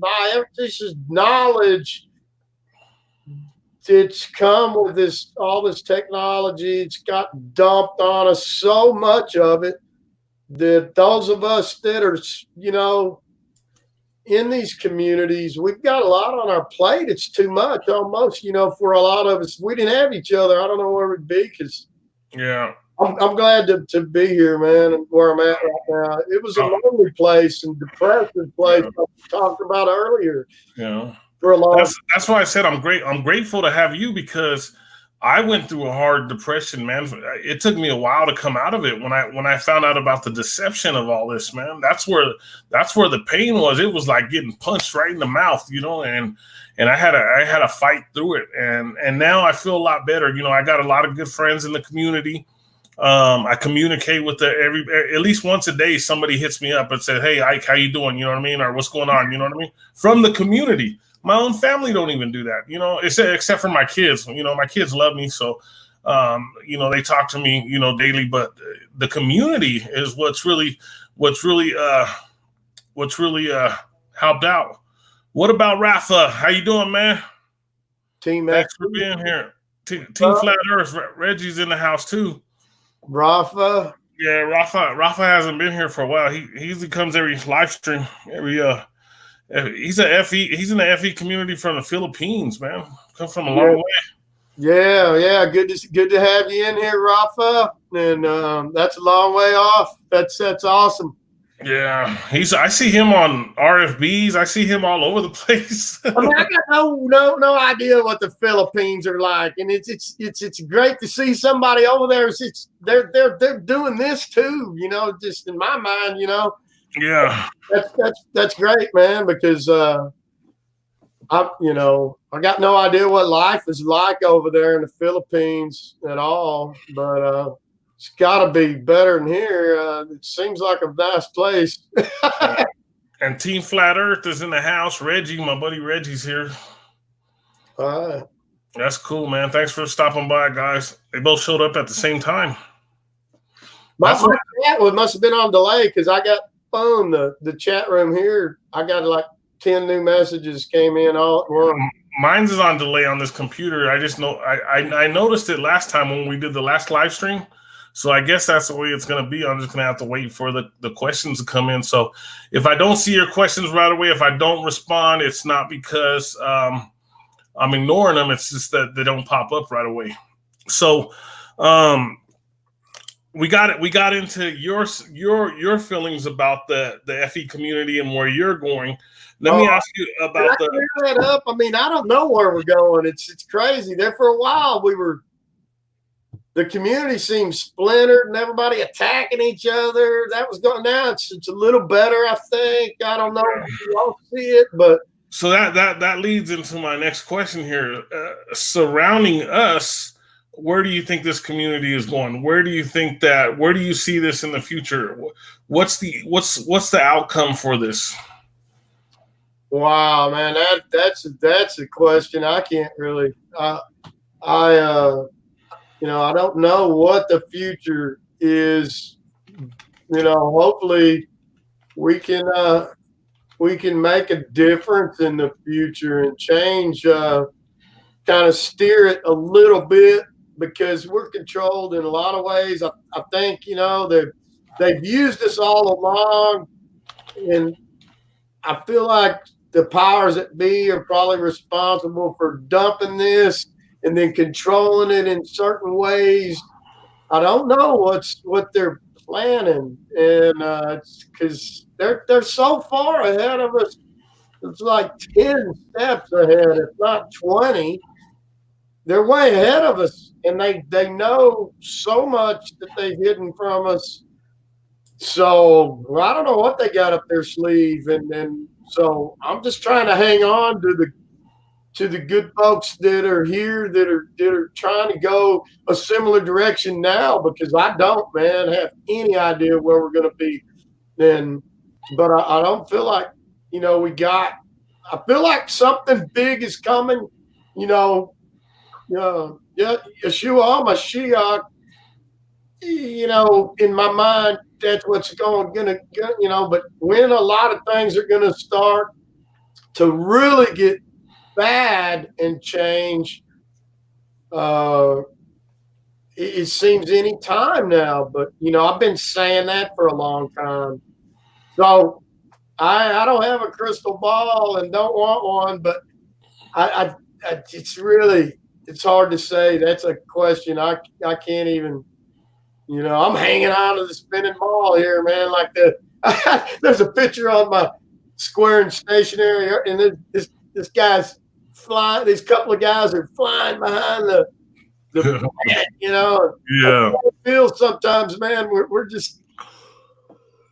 B: all this is knowledge. It's come with all this technology. It's got dumped on us, so much of it that those of us that are, in these communities, we've got a lot on our plate. It's too much almost, for a lot of us. We didn't have each other. I don't know where we'd be because I'm glad to be here, man, and where I'm at right now. It was a lonely place and depressive place like we talked about earlier.
A: Yeah.
B: For a long
A: That's why I said I'm grateful to have you, because I went through a hard depression, man. It took me a while to come out of it. When I found out about the deception of all this, man, that's where the pain was. It was like getting punched right in the mouth, and I had to fight through it. And now I feel a lot better. I got a lot of good friends in the community. I communicate with at least once a day. Somebody hits me up and said, "Hey, Ike, how you doing?" You know what I mean? Or what's going on? You know what I mean? From the community. My own family don't even do that, except for my kids. My kids love me, so they talk to me, daily. But the community is what's really helped out. What about Rafa? How you doing, man?
B: Team
A: Thanks for being here. Team Flat Earth. Reggie's in the house too.
B: Rafa.
A: Yeah, Rafa hasn't been here for a while. He usually comes every live stream. He's He's in the FE community from the Philippines, man. Come from a long way.
B: Yeah. Good to have you in here, Rafa. And that's a long way off. That's awesome.
A: Yeah, I see him on RFBs. I see him all over the place.
B: I mean, I got no idea what the Philippines are like, and it's great to see somebody over there. They're doing this too, just in my mind,
A: Yeah,
B: that's great, man, because I got no idea what life is like over there in the Philippines at all, but it's got to be better than here. It seems like a nice place.
A: Yeah. And Team Flat Earth is in the house. Reggie, my buddy Reggie's here.
B: All right.
A: That's cool, man. Thanks for stopping by, guys. They both showed up at the same time.
B: My chat must have been on delay because I got the chat room here. I got like 10 new messages came in all at once.
A: Mine's is on delay on this computer. I just know I noticed it last time when we did the last live stream. So I guess that's the way it's going to be. I'm just going to have to wait for the questions to come in. So if I don't see your questions right away, if I don't respond, it's not because I'm ignoring them. It's just that they don't pop up right away. So we got into your feelings about the FE community and where you're going. Let me ask you about
B: clear that up. I mean, I don't know where we're going. It's crazy. There for a while the community seemed splintered and everybody attacking each other. That was going now. It's a little better, I think. I don't know if you all see it, but
A: so that leads into my next question here. Surrounding us, where do you think this community is going? Where do you see this in the future? What's the outcome for this?
B: Wow, man, that's a question I can't really. I don't know what the future is. Hopefully we can make a difference in the future and change, kind of steer it a little bit, because we're controlled in a lot of ways. I think, they've used us all along, and I feel like the powers that be are probably responsible for dumping this and then controlling it in certain ways. I don't know what they're planning, and it's because they're so far ahead of us. It's like 10 steps ahead, if not 20. they're way ahead of us, and they know so much that they've hidden from us. So I don't know what they got up their sleeve, and so I'm just trying to hang on to the good folks that are here that are trying to go a similar direction now, because I don't, man, have any idea where we're going to be. And but I don't feel like, we got. I feel like something big is coming. Yeah, Yeshua Mashiach. In my mind, that's what's gonna. But when a lot of things are gonna start to really get bad and change, it seems any time now. But I've been saying that for a long time. So I don't have a crystal ball and don't want one, but it's hard to say. That's a question I can't even. I'm hanging on to the spinning ball here, man. Like there's a picture on my square and stationary, and this guy's flying. These couple of guys are flying behind the plant,
A: Yeah.
B: I feel sometimes, man, we're just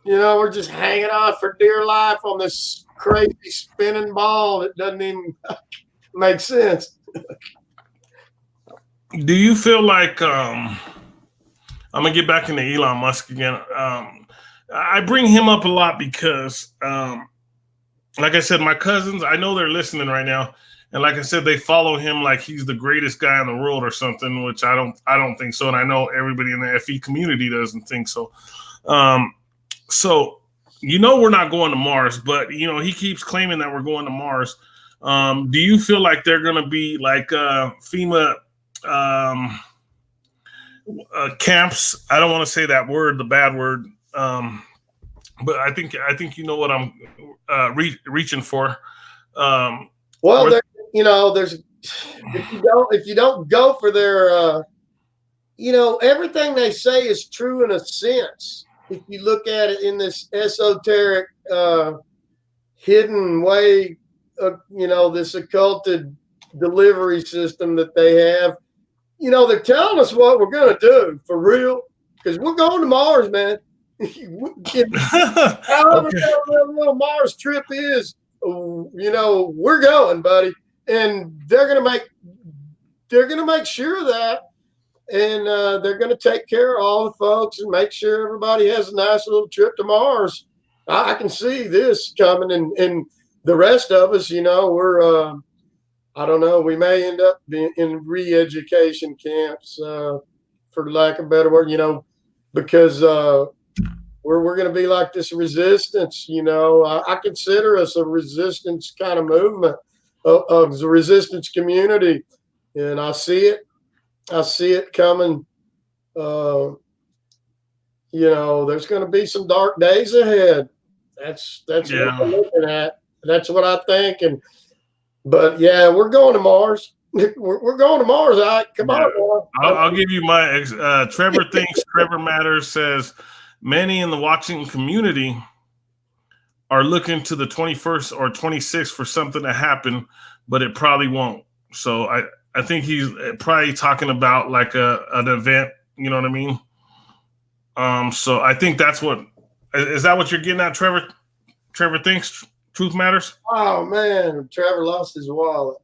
B: hanging on for dear life on this crazy spinning ball that doesn't even make sense.
A: Do you feel like I'm gonna get back into Elon Musk again? I bring him up a lot because, like I said, my cousins, I know they're listening right now, and like I said, they follow him like he's the greatest guy in the world or something, which I don't think so, and I know everybody in the FE community doesn't think so. So we're not going to Mars, but he keeps claiming that we're going to Mars. Do you feel like they're gonna be like FEMA? Camps. I don't want to say that word, the bad word, but I think you know what I'm reaching for.
B: Well, there's if you don't go for their, everything they say is true in a sense. If you look at it in this esoteric, hidden way, this occulted delivery system that they have. They're telling us what we're going to do for real, because we're going to Mars, man. However little Mars trip is, we're going, buddy, and they're going to make sure of that, and they're going to take care of all the folks and make sure everybody has a nice little trip to Mars. I can see this coming, and the rest of us, we're. I don't know. We may end up being in re-education camps, for lack of a better word, because we're going to be like this resistance. I consider us a resistance kind of movement of the resistance community, and I see it. I see it coming. There's going to be some dark days ahead. That's what I'm looking at. That's what I think. But yeah, we're going to Mars. We're going to Mars. Ike. Come on, boy.
A: I'll give you my Trevor thinks. Trevor Matters says many in the watching community are looking to the 21st or 26th for something to happen, but it probably won't. So I think he's probably talking about like an event. You know what I mean? So I think that's what is that what you're getting at, Trevor? Trevor thinks. Truth Matters.
B: Oh man, Trevor lost his wallet.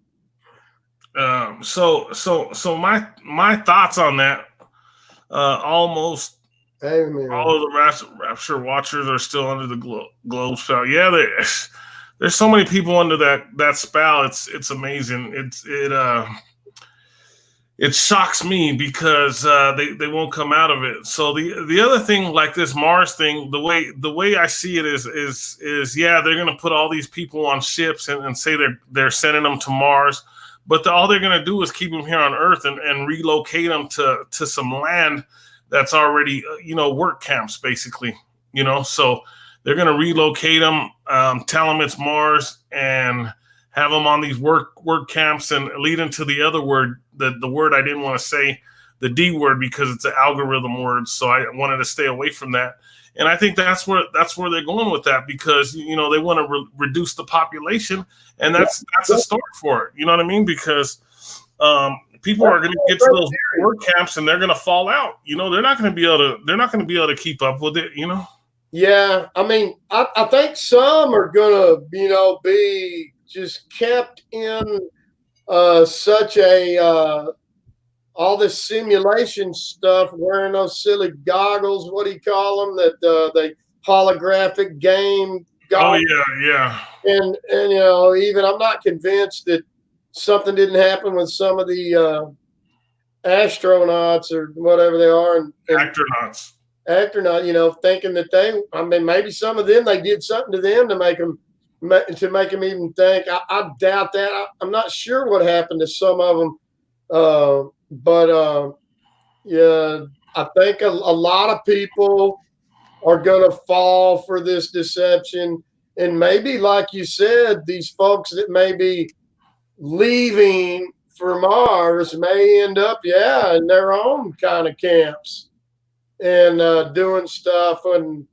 A: So my thoughts on that. Almost
B: Amen.
A: all of the Rapture watchers are still under the globe spell. Yeah, there's so many people under that spell. It's amazing. It shocks me because they won't come out of it. So the other thing, like this Mars thing, the way I see it is yeah, they're gonna put all these people on ships and say they're sending them to Mars, but all they're gonna do is keep them here on Earth and relocate them to some land that's already work camps basically. So they're gonna relocate them, tell them it's Mars, and have them on these work camps and lead into the other word, the word I didn't want to say, the D word, because it's an algorithm word. So I wanted to stay away from that. And I think that's where they're going with that, because they want to reduce the population, and that's a start for it. You know what I mean? Because people are going to get to those work camps and they're going to fall out. You know, they're not going to be able to keep up with it. You know.
B: Yeah, I mean, I think some are gonna, be just kept in such a all this simulation stuff, wearing those silly goggles. What do you call them? That they holographic game goggles.
A: Oh yeah.
B: And even I'm not convinced that something didn't happen with some of the astronauts or whatever they are, and
A: Astronauts.
B: Astronaut, thinking that maybe some of them, they did something to them to make them even think. I doubt that. I'm not sure what happened to some of them. But yeah, I think a lot of people are going to fall for this deception. And maybe, like you said, these folks that may be leaving for Mars may end up, in their own kind of camps and doing stuff. And,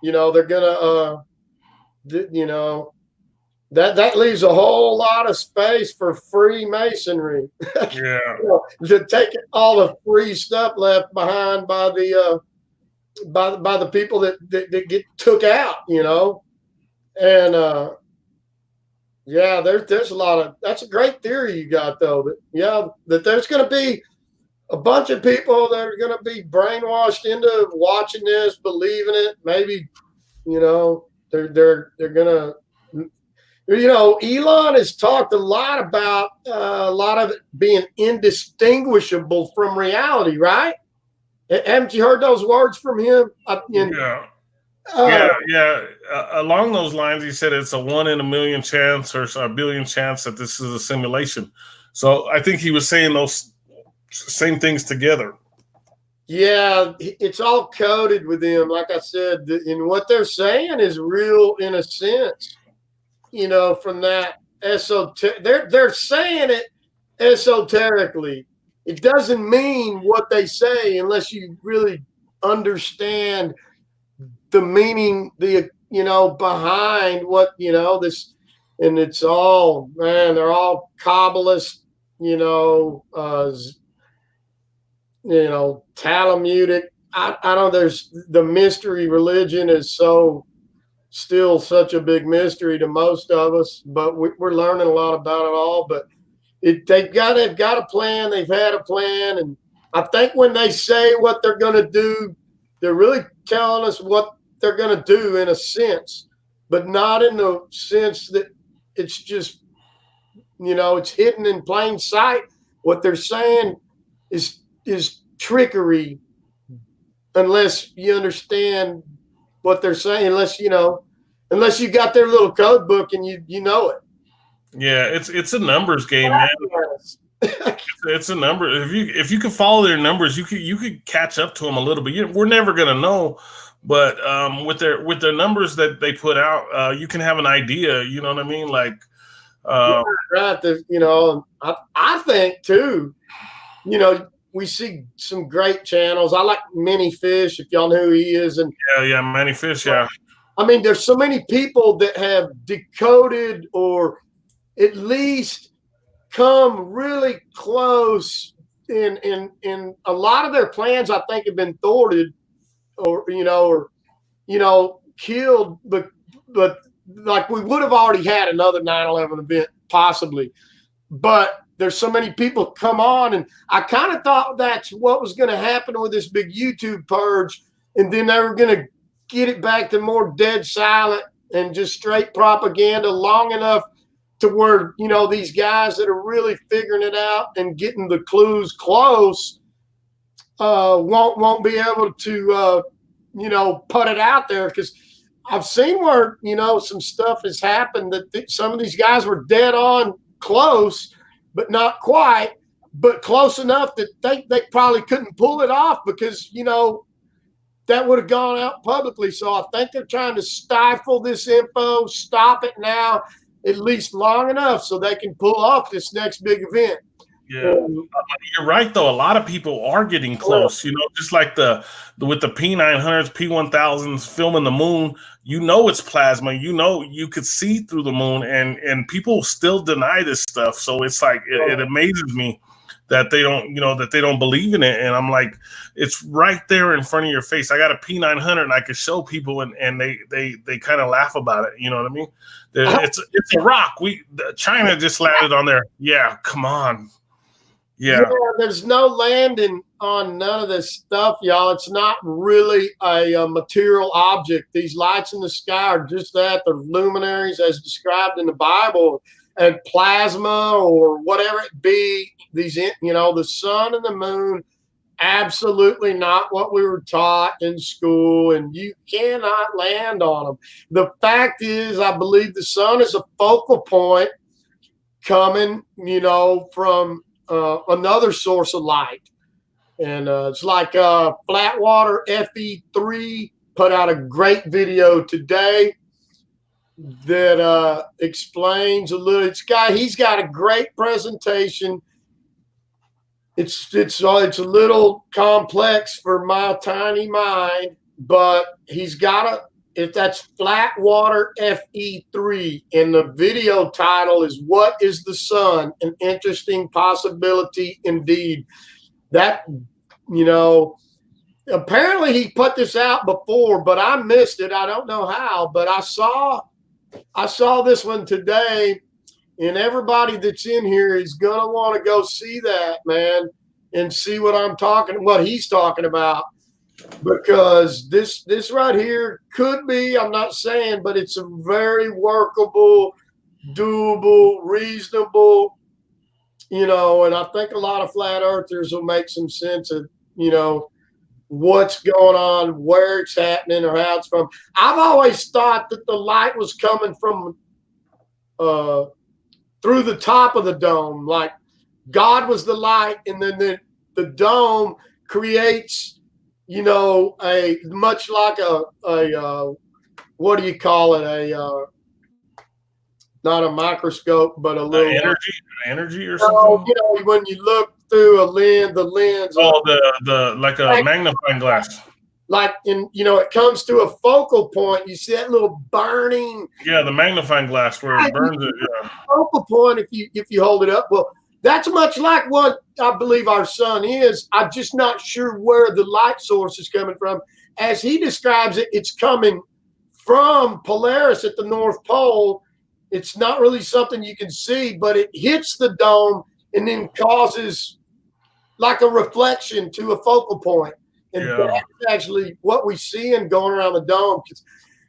B: they're going to, that leaves a whole lot of space for Freemasonry.
A: Yeah.
B: To take all the free stuff left behind by the by the people that get took out, and there's a lot of, that's a great theory you got though, that there's going to be a bunch of people that are going to be brainwashed into watching this, believing it. Maybe they're going to. Elon has talked a lot about a lot of it being indistinguishable from reality, right? Haven't you heard those words from him?
A: Yeah. Along those lines, he said it's a 1 in a million chance or a billion chance that this is a simulation. So I think he was saying those same things together.
B: Yeah, it's all coded with them. Like I said, and what they're saying is real in a sense. From that they're saying it esoterically. It doesn't mean what they say unless you really understand the meaning, behind what, this, and it's all, man, they're all Kabbalist, Talmudic. I don't, there's the mystery religion is still such a big mystery to most of us, but we're learning a lot about it all. But they've got a plan. They've had a plan, and I think when they say what they're going to do, they're really telling us what they're going to do in a sense, but not in the sense that it's just it's hidden in plain sight. What they're saying is trickery, unless you understand what they're saying, unless you got their little code book and you know it.
A: Yeah, it's a numbers game, man. It's a number. If you can follow their numbers, you could catch up to them a little bit. We're never gonna know, but with their numbers that they put out, you can have an idea. You know what I mean? Like,
B: right. I think too. We see some great channels. I like Many Fish, if y'all know who he is. And
A: Many Fish, yeah.
B: I mean, there's so many people that have decoded or at least come really close in a lot of their plans. I think have been thwarted or killed, but like we would have already had another 9/11 event possibly, but there's so many people come on, and I kind of thought that's what was going to happen with this big YouTube purge, and then they were going to get it back to more dead silent and just straight propaganda long enough to where these guys that are really figuring it out and getting the clues close won't be able to put it out there, because I've seen where some stuff has happened that some of these guys were dead on close, but not quite, but close enough that they probably couldn't pull it off because that would have gone out publicly. So I think they're trying to stifle this info, stop it now, at least long enough so they can pull off this next big event.
A: Yeah, you're right though. A lot of people are getting close. Just like with the P900s, P1000s filming the moon. It's plasma. You could see through the moon, and people still deny this stuff. So it's like it amazes me that they don't, that they don't believe in it. And I'm like, it's right there in front of your face. I got a P900 and I could show people, and they kind of laugh about it. You know what I mean? It's a rock. China just landed on there. Yeah, come on. Yeah,
B: there's no landing on none of this stuff, y'all. It's not really a material object. These lights in the sky are just that. They're luminaries as described in the Bible, and plasma or whatever it be. These, the sun and the moon, absolutely not what we were taught in school, and you cannot land on them. The fact is, I believe the sun is a focal point coming, from another source of light. And it's like Flatwater FE3 put out a great video today that explains a little. He's got a great presentation. It's a little complex for my tiny mind, but he's got that's Flatwater FE3, and the video title is "What is the Sun? An Interesting Possibility Indeed." That, apparently he put this out before, but I missed it. I don't know how, but I saw this one today, and everybody that's in here is gonna want to go see that, man, and see what he's talking about. Because this right here could be, I'm not saying, but it's a very workable, doable, reasonable, and I think a lot of flat earthers will make some sense of, what's going on, where it's happening, or how it's from. I've always thought that the light was coming from through the top of the dome, like God was the light, and then the dome creates, a much like a what do you call it? Not a microscope, but a little
A: energy or something.
B: When you look through the lens.
A: Oh, the like a magnifying glass.
B: Like it comes to a focal point. You see that little burning.
A: Yeah, the magnifying glass where it burns it. Yeah.
B: Focal point. If you hold it up, well, that's much like what I believe our sun is. I'm just not sure where the light source is coming from. As he describes it, it's coming from Polaris at the North Pole. It's not really something you can see, but it hits the dome and then causes like a reflection to a focal point. And that's actually what we see in going around the dome.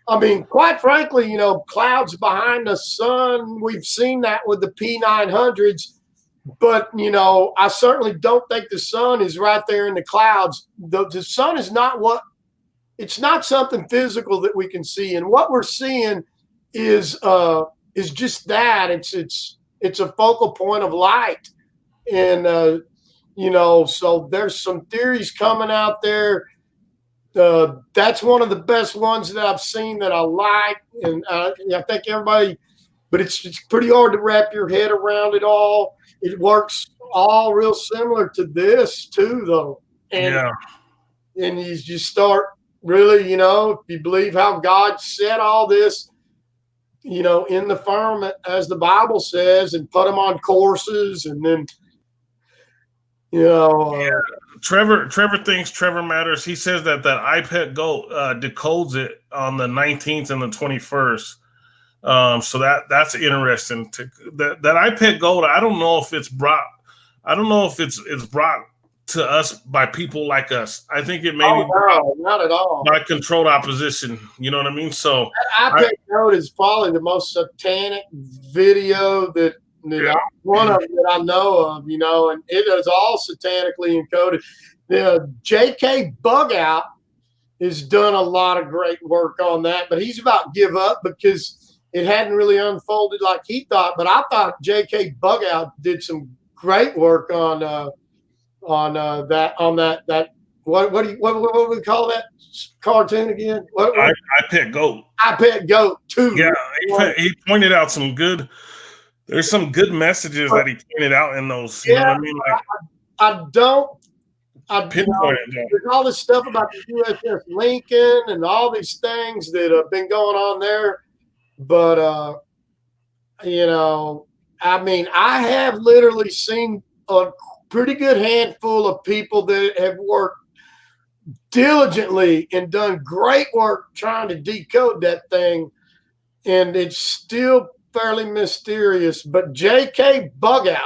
B: I mean, quite frankly, clouds behind the sun, we've seen that with the P900s. But, I certainly don't think the sun is right there in the clouds. The sun is it's not something physical that we can see. And what we're seeing is just that. It's a focal point of light. And, so there's some theories coming out there. That's one of the best ones that I've seen that I like. And I think everybody, but it's pretty hard to wrap your head around it all. It works all real similar to this too, though. And you just start really, if you believe how God set all this, in the firmament, as the Bible says, and put them on courses, and then,
A: Trevor thinks Trevor matters. He says that iPad Go decodes it on the 19th and the 21st. So that's interesting. That iPad Gold, I don't know if it's brought to us by people like us. I think it may be
B: not at all
A: by controlled opposition. You know what I mean? So
B: iPad Gold is probably the most satanic video that one of them that I know of. And it is all satanically encoded. The J.K. Bugout has done a lot of great work on that, but he's about to give up because it hadn't really unfolded like he thought. But I thought J.K. Bugout did some great work on that. What do we call that cartoon again?
A: iPad Goat.
B: iPad Goat 2.
A: Yeah, he pointed out some good. There's some good messages that he pointed out in those. You know what I mean?
B: There's all this stuff about the USS Lincoln and all these things that have been going on there. But, I have literally seen pretty good handful of people that have worked diligently and done great work trying to decode that thing, and it's still fairly mysterious. But J.K. Bugout,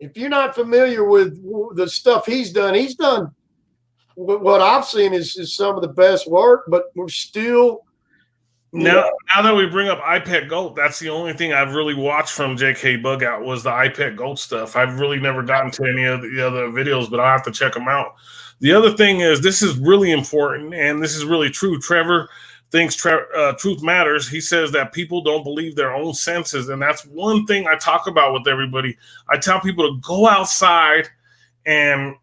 B: if you're not familiar with the stuff he's done what I've seen is some of the best work, but we're still
A: now that we bring up iPet Goat, that's the only thing I've really watched from J.K. Bugout was the iPet Goat stuff. I've really never gotten to any of the other videos, but I'll have to check them out. The other thing is, this is really important, and this is really true. Trevor thinks truth matters. He says that people don't believe their own senses, and that's one thing I talk about with everybody. I tell people to go outside and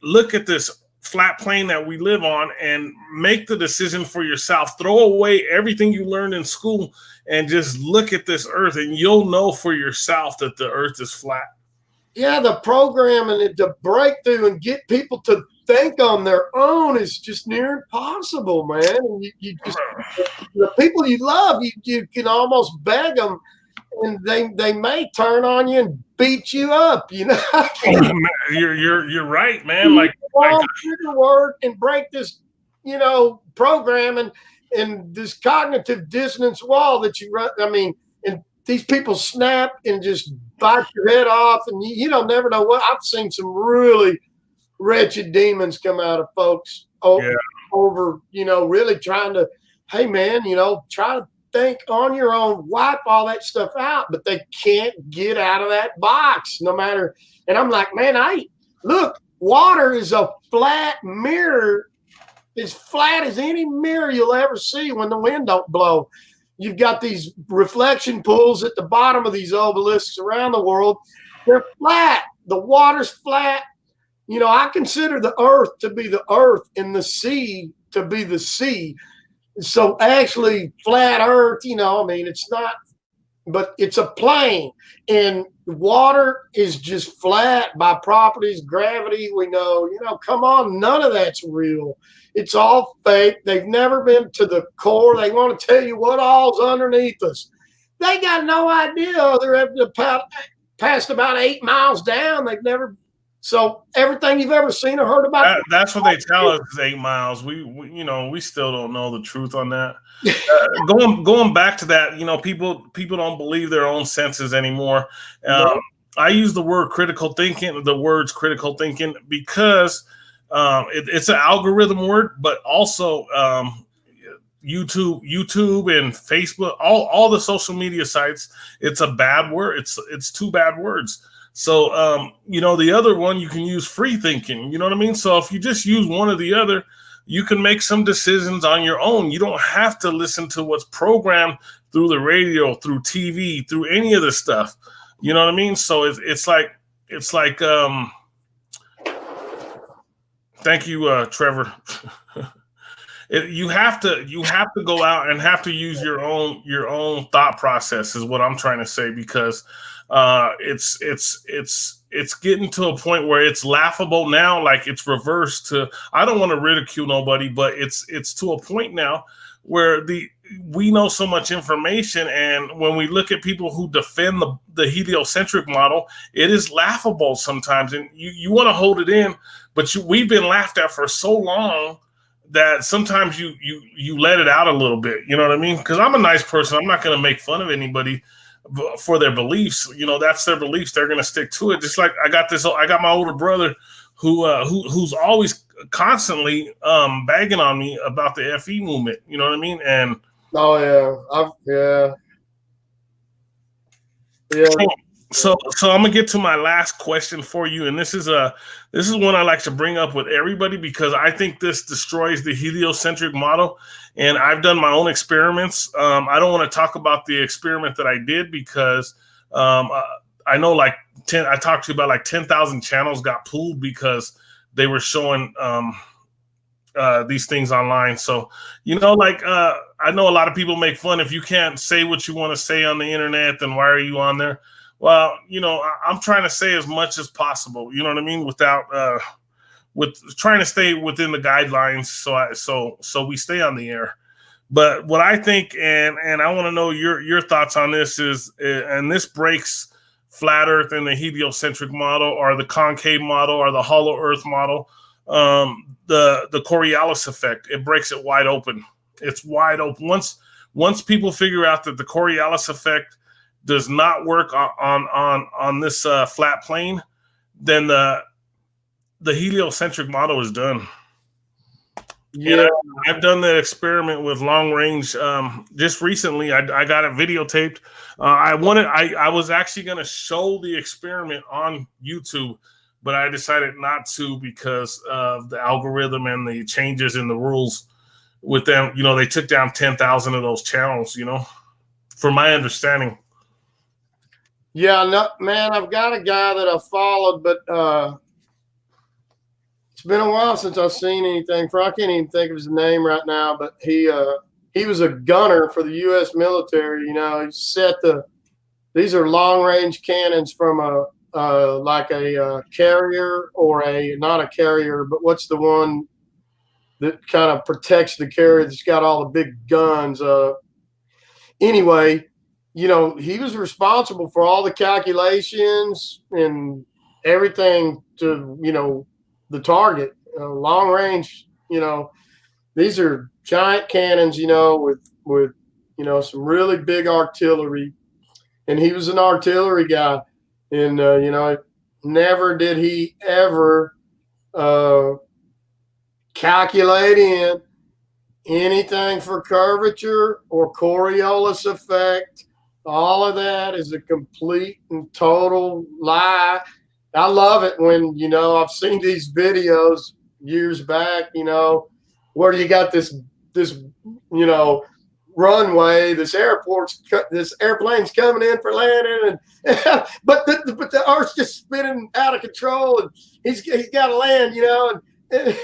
A: look at this flat plane that we live on and make the decision for yourself. Throw away everything you learned in school and just look at this earth, and you'll know for yourself that the earth is flat.
B: Yeah, the programming and the breakthrough and get people to think on their own is just near impossible, man. And you just, the people you love, you can almost beg them, and they may turn on you and beat you up. You know,
A: you're right, man. Like
B: work and break this, programming and this cognitive dissonance wall that you run. I mean, and these people snap and just bite your head off, and you don't never know what. I've seen some really wretched demons come out of folks over, really trying to, hey man, try to think on your own, wipe all that stuff out, but they can't get out of that box no matter. And I'm like, man, look, water is a flat mirror, as flat as any mirror you'll ever see when the wind don't blow. You've got these reflection pools at the bottom of these obelisks around the world. They're flat. The water's flat. I consider the earth to be the earth and the sea to be the sea. So actually flat earth, it's not, but it's a plane, and water is just flat by properties, gravity. We know, come on, none of that's real. It's all fake. They've never been to the core. They want to tell you what all's underneath us. They got no idea. They're past about 8 miles down. They've never. So everything you've ever seen or heard about
A: that's what they tell us is 8 miles. We still don't know the truth on that. Going back to that, people don't believe their own senses anymore. I use the words critical thinking because it's an algorithm word, but also YouTube and Facebook, all the social media sites. It's a bad word. It's two bad words. So, the other one, you can use free thinking, you know what I mean? So if you just use one or the other, you can make some decisions on your own. You don't have to listen to what's programmed through the radio, through TV, through any of this stuff. You know what I mean? So it's like, thank you, Trevor. You have to go out and have to use your own thought process is what I'm trying to say, because it's getting to a point where it's laughable now. Like, it's reversed to, I don't want to ridicule nobody, but it's to a point now where we know so much information, and when we look at people who defend the heliocentric model, it is laughable sometimes, and you want to hold it in, but we've been laughed at for so long that sometimes you let it out a little bit. You know what I mean? Because I'm a nice person. I'm not going to make fun of anybody for their beliefs. That's their beliefs. They're going to stick to it. Just like I got my older brother who's always constantly bagging on me about the FE movement. You know what I mean? And
B: yeah.
A: So I'm gonna get to my last question for you, and this is one I like to bring up with everybody because I think this destroys the heliocentric model, and I've done my own experiments. I don't want to talk about the experiment that I did because I know I talked to you about like 10,000 channels got pulled because they were showing these things online. So I know a lot of people make fun if you can't say what you want to say on the internet, then why are you on there? Well, I'm trying to say as much as possible, you know what I mean? Without, with trying to stay within the guidelines. So we stay on the air. But what I think, and I want to know your thoughts on this is, and this breaks flat Earth and the heliocentric model, or the concave model, or the hollow Earth model. The Coriolis effect, it breaks it wide open. It's wide open. Once people figure out that the Coriolis effect does not work on this flat plane, then the heliocentric model is done. Yeah, and I've done the experiment with long range. Just recently, I got it videotaped. I was actually going to show the experiment on YouTube, but I decided not to because of the algorithm and the changes in the rules with them. You know, they took down 10,000 of those channels, you know, from my understanding.
B: Yeah, no, man, I've got a guy that I followed, but it's been a while since I've seen anything. I can't even think of his name right now, but he was a gunner for the U.S. military. You know, he set these are long range cannons from like a carrier, or not a carrier, but what's the one that kind of protects the carrier that's got all the big guns? Anyway, you know, he was responsible for all the calculations and everything to, you know, the target, long range. You know, these are giant cannons, you know, with you know, some really big artillery, and he was an artillery guy, and you know, never did he ever calculate in anything for curvature or Coriolis effect. All of that is a complete and total lie. I love it when, you know, I've seen these videos years back, you know, where you got this, you know, runway, this airplane's coming in for landing, and but the Earth's just spinning out of control, and he's got to land, you know, and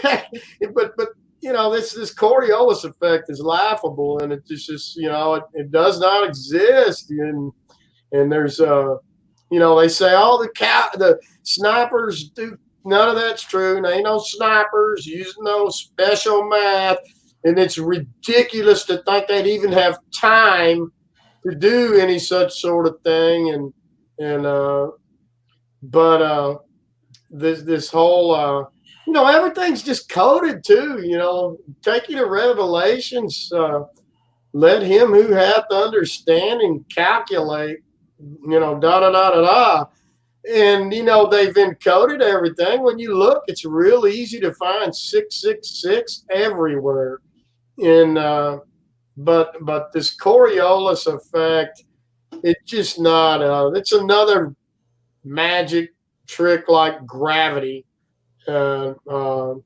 B: but you know, this Coriolis effect is laughable, and it's just you know, it does not exist, and there's you know, they say all the snipers do. None of that's true. There ain't no snipers using no special math, and it's ridiculous to think they'd even have time to do any such sort of thing. But this whole you know, everything's just coded too. You know, take you to Revelations. Let him who hath understanding calculate. You know, da da da da da. And, you know, they've encoded everything. When you look, it's real easy to find 666 everywhere. And but this Coriolis effect, it's just not. It's another magic trick like gravity. I don't know.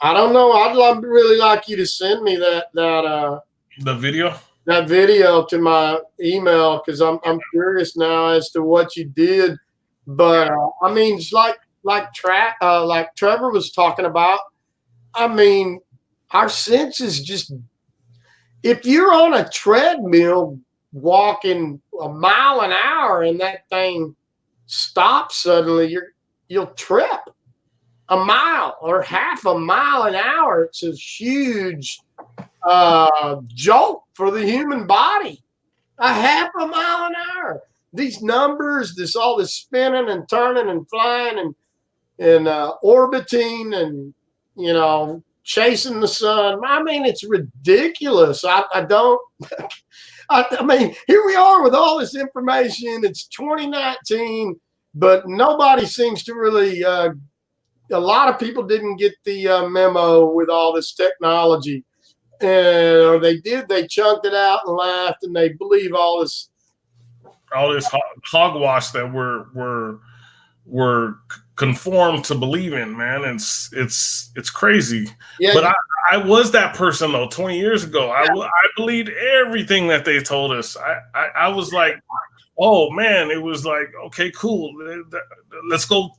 B: I'd really like you to send me the
A: video.
B: That video to my email, because I'm curious now as to what you did. But I mean, it's like Trevor was talking about. I mean, our senses just, if you're on a treadmill walking a mile an hour and that thing stops suddenly, you'll trip a mile or half a mile an hour. It's a huge jolt for the human body. A half a mile an hour. These numbers, all this spinning and turning and flying and orbiting and, you know, chasing the sun. I mean, it's ridiculous. I don't. I mean, here we are with all this information. It's 2019, but nobody seems to really. A lot of people didn't get the memo with all this technology. Or they did, they chunked it out and laughed, and they believe all this
A: hogwash that we're conformed to believe in, man. It's crazy. Yeah, but I was that person though 20 years ago. Yeah. I believed everything that they told us. I was like, oh man, it was like, okay, cool, let's go.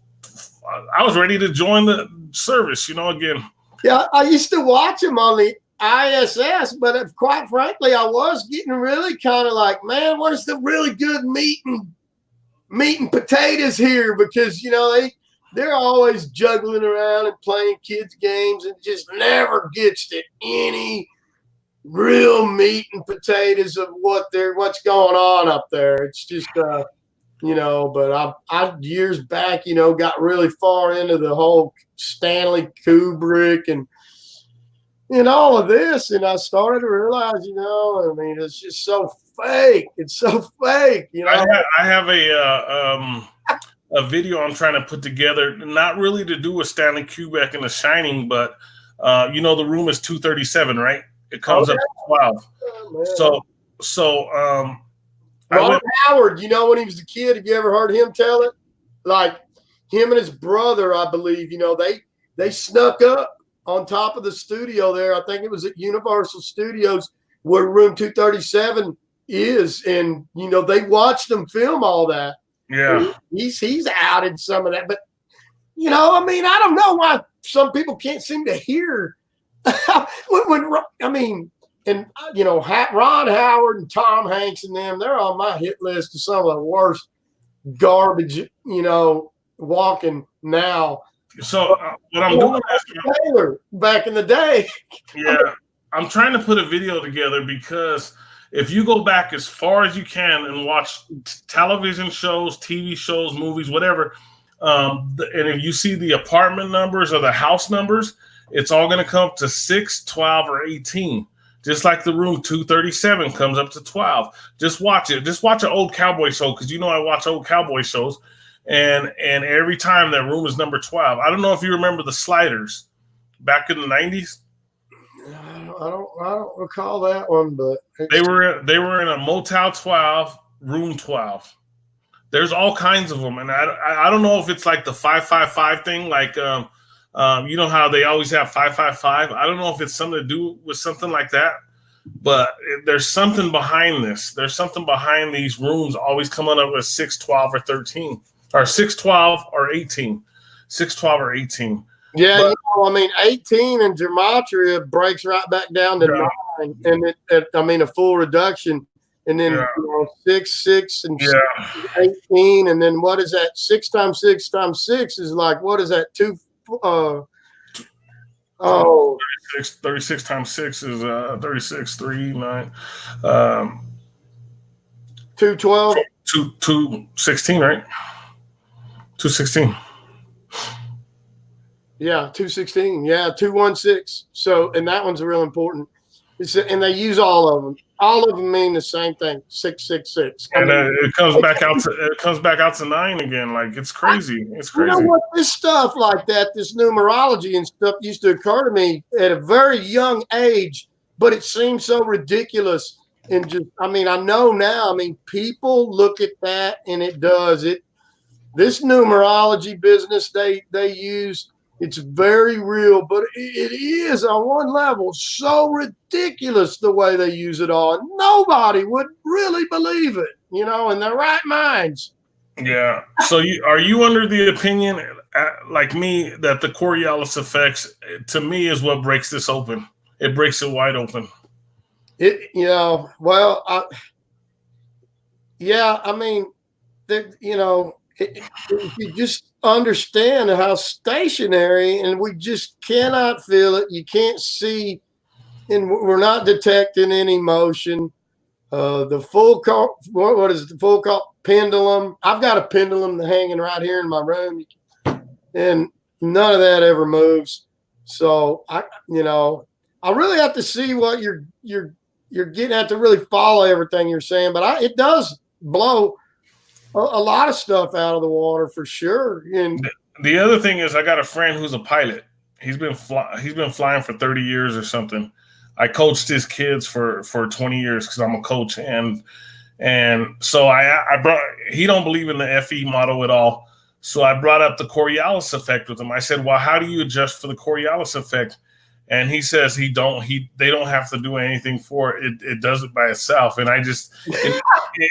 A: I was ready to join the service, you know, again.
B: Yeah, I used to watch them on the ISS, but quite frankly, I was getting really kind of like, man, where's the really good meat and potatoes here? Because, you know, they're always juggling around and playing kids games and just never gets to any real meat and potatoes of what's going on up there. It's just but I years back, got really far into the whole Stanley Kubrick and all of this, and I started to realize, I mean, it's just so fake. It's so fake,
A: I have a video I'm trying to put together, not really to do with Stanley Kubrick and The Shining, but the room is 237, right? It comes up to 12. So
B: Ron Howard, when he was a kid, have you ever heard him tell it? Like him and his brother, I believe, they snuck up on top of the studio there. I think it was at Universal Studios where room 237 is. And, they watched them film all that.
A: Yeah.
B: He's outed some of that. But, I mean, I don't know why some people can't seem to hear. And, Ron Howard and Tom Hanks and them, they're on my hit list of some of the worst garbage, walking now.
A: So what I'm doing is
B: Taylor back in the day.
A: Yeah, I'm trying to put a video together because if you go back as far as you can and watch television shows, TV shows, movies, whatever, and if you see the apartment numbers or the house numbers, it's all going to come up to 6, 12, or 18. Just like the room 237 comes up to 12. Just watch it. Just watch an old cowboy show because I watch old cowboy shows. And every time that room is number 12. I don't know if you remember the Sliders back in the 90s.
B: I don't recall that one, but
A: they were in a Motel 12, room 12. There's all kinds of them, and I don't know if it's like the 555 thing, like how they always have 555. I don't know if it's something to do with something like that, but there's something behind this. There's something behind these rooms always coming up with 6, 12, or 13, or 6, 12, or 18, 6, 12, or 18.
B: Yeah, 18 in gematria breaks right back down to 9, and a full reduction, and then 6, 6, and 18, and then what is that? 6 times 6 times 6 is like, what is that?
A: 36 times 6 is 36, 3, 9,
B: 212,
A: 216, right? 216.
B: Yeah, 216. Yeah, 216. So, and that one's real important. And they use all of them. All of them mean the same thing. 666.
A: And it comes back out to 9 again. Like it's crazy. It's crazy.
B: You know what? This stuff like that, this numerology and stuff used to occur to me at a very young age, but it seems so ridiculous. And just, I know now. People look at that, and it does it. This numerology business they use. It's very real, but it is on one level so ridiculous the way they use it all. Nobody would really believe it, in their right minds.
A: Yeah. So are you under the opinion, like me, that the Coriolis effects, to me, is what breaks this open? It breaks it wide open.
B: If you just understand how stationary, and we just cannot feel it. You can't see, and we're not detecting any motion. The full call, what is it? The full call pendulum. I've got a pendulum hanging right here in my room, and none of that ever moves. So I really have to see what you're getting at to really follow everything you're saying. But it does blow a lot of stuff out of the water for sure. And
A: the other thing is, I got a friend who's a pilot. He's been flying for 30 years or something. I coached his kids for 20 years because I'm a coach, and so I brought. He don't believe in the FE model at all. So I brought up the Coriolis effect with him. I said, "Well, how do you adjust for the Coriolis effect?" And he says they don't have to do anything for it. It does it by itself. And I just,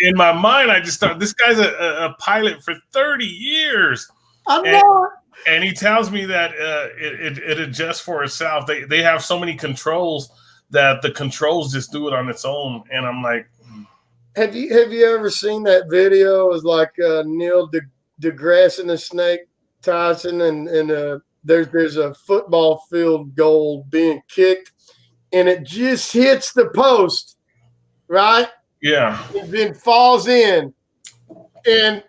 A: in my mind, I just thought, this guy's a pilot for 30 years.
B: I know.
A: And he tells me that it adjusts for itself. They have so many controls that the controls just do it on its own. And I'm like,
B: have you ever seen that video? It was like Neil deGrasse and the Snake Tyson, and there's a football field goal being kicked, and it just hits the post, right?
A: Yeah.
B: And then falls in, and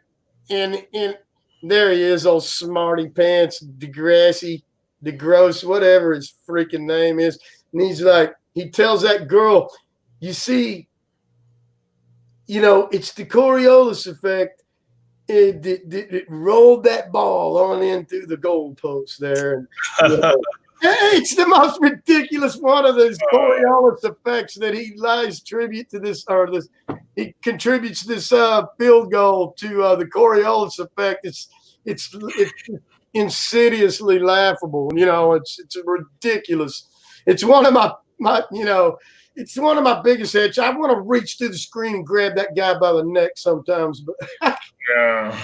B: there he is, old smarty pants, DeGrosse, whatever his freaking name is. And he's like, he tells that girl, you see, it's the Coriolis effect. It rolled that ball on in through the goalpost there. And, it's the most ridiculous one of those Coriolis effects that he lies tribute to this, or this. He contributes this field goal to the Coriolis effect. It's insidiously laughable. It's ridiculous. It's one of my it's one of my biggest hits. I want to reach through the screen and grab that guy by the neck sometimes, but
A: yeah.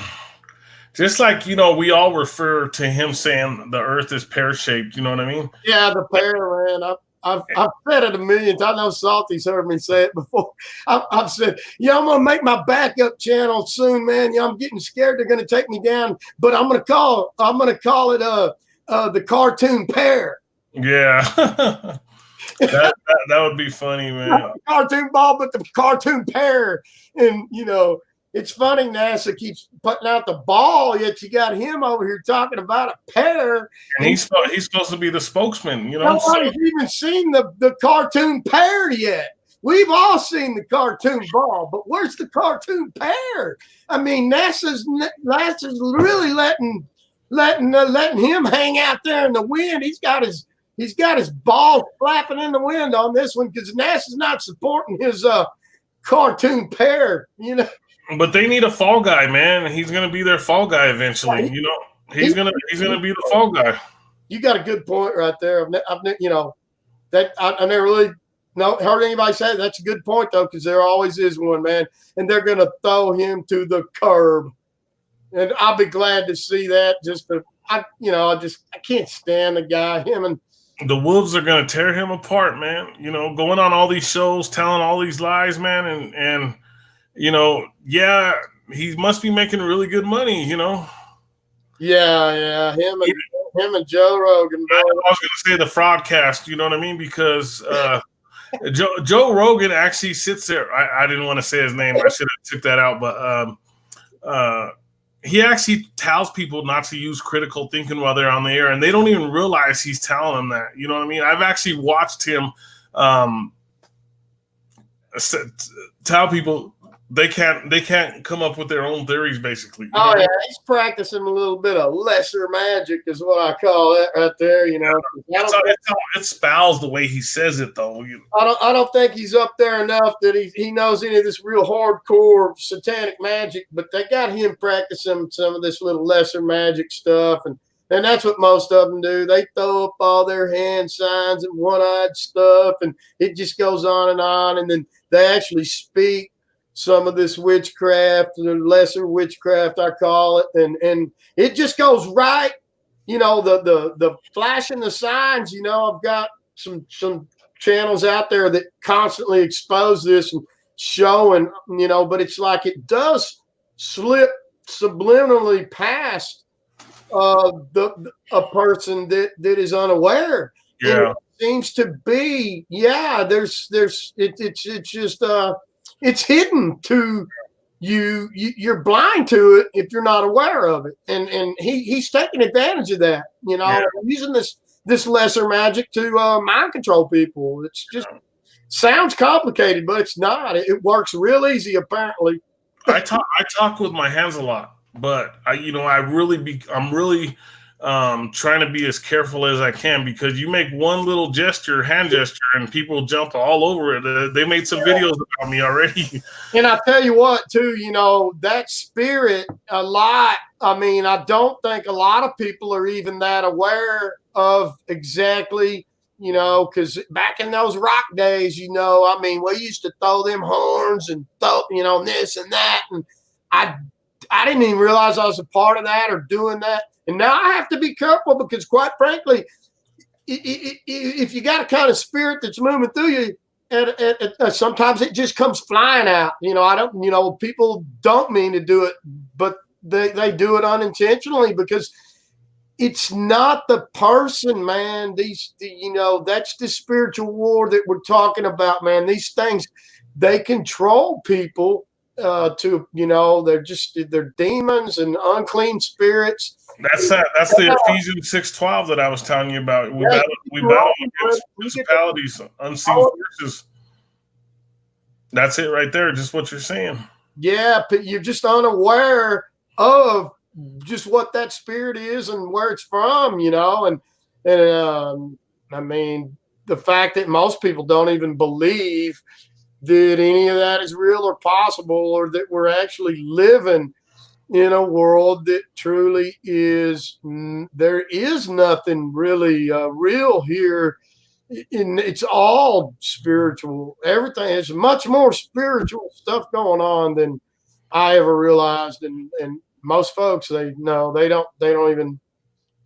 A: Just like, we all refer to him saying the earth is pear-shaped. You know what I mean?
B: Yeah, the pear, man. I've said it a million times. I know Salty's heard me say it before. I've said, I'm going to make my backup channel soon, man. I'm getting scared they're going to take me down, but I'm going to call it the cartoon pear.
A: Yeah. that would be funny, man.
B: Not the cartoon ball, but the cartoon pear. And, it's funny NASA keeps putting out the ball, yet you got him over here talking about a pear.
A: And he's supposed to be the spokesman,
B: Nobody's even seen the cartoon pear yet. We've all seen the cartoon ball, but where's the cartoon pear? I mean, NASA's really letting him hang out there in the wind. He's got his ball flapping in the wind on this one because NASA's not supporting his cartoon pear,
A: But they need a fall guy, man. He's gonna be their fall guy eventually. He's gonna be the fall guy.
B: You got a good point right there. I've never really heard anybody say that. That's a good point though, because there always is one, man, and they're gonna throw him to the curb, and I'll be glad to see that. I can't stand the guy. Him and
A: the Wolves are gonna tear him apart, man. Going on all these shows, telling all these lies, man, and yeah, he must be making really good money,
B: Yeah, him and Joe Rogan. Bro.
A: I was going to say the fraudcast, you know what I mean? Because Joe Rogan actually sits there. I didn't want to say his name. I should have took that out. But he actually tells people not to use critical thinking while they're on the air, and they don't even realize he's telling them that. You know what I mean? I've actually watched him tell people they can't come up with their own theories, basically.
B: Oh yeah, he's practicing a little bit of lesser magic, is what I call it right there.
A: It spells the way he says it, though.
B: I don't think he's up there enough that he knows any of this real hardcore satanic magic. But they got him practicing some of this little lesser magic stuff, and that's what most of them do. They throw up all their hand signs and one-eyed stuff, and it just goes on, and then they actually speak some of this witchcraft, the lesser witchcraft, I call it, and it just goes right. The flashing the signs. I've got some channels out there that constantly expose this and showing. But it's like it does slip subliminally past a person that is unaware.
A: Yeah,
B: and it seems to be. Yeah, it's just. It's hidden to you. You're blind to it if you're not aware of it, and he's taking advantage of that. Using this lesser magic to mind control people. It's just sounds complicated, but it's not. It works real easy, apparently.
A: I talk with my hands a lot, but I'm really trying to be as careful as I can, because you make one little hand gesture, and people jump all over it. They made some videos about me already.
B: And I tell you what, too, that spirit a lot. I mean, I don't think a lot of people are even that aware of exactly, because back in those rock days, we used to throw them horns and throw, this and that. And I didn't even realize I was a part of that or doing that. And now I have to be careful because, quite frankly, if you got a kind of spirit that's moving through you, and sometimes it just comes flying out. People don't mean to do it, but they do it unintentionally because it's not the person, man. That's the spiritual war that we're talking about, man. These things, they control people they're demons and unclean spirits.
A: That's that. That's the Ephesians 6:12 that I was telling you about. We battle against principalities, unseen forces. That's it right there. Just what you're saying.
B: Yeah, but you're just unaware of just what that spirit is and where it's from, I mean, the fact that most people don't even believe that any of that is real or possible, or that we're actually living in a world that truly is, there is nothing really real here. It's all spiritual. Everything is much more spiritual stuff going on than I ever realized, and most folks they don't even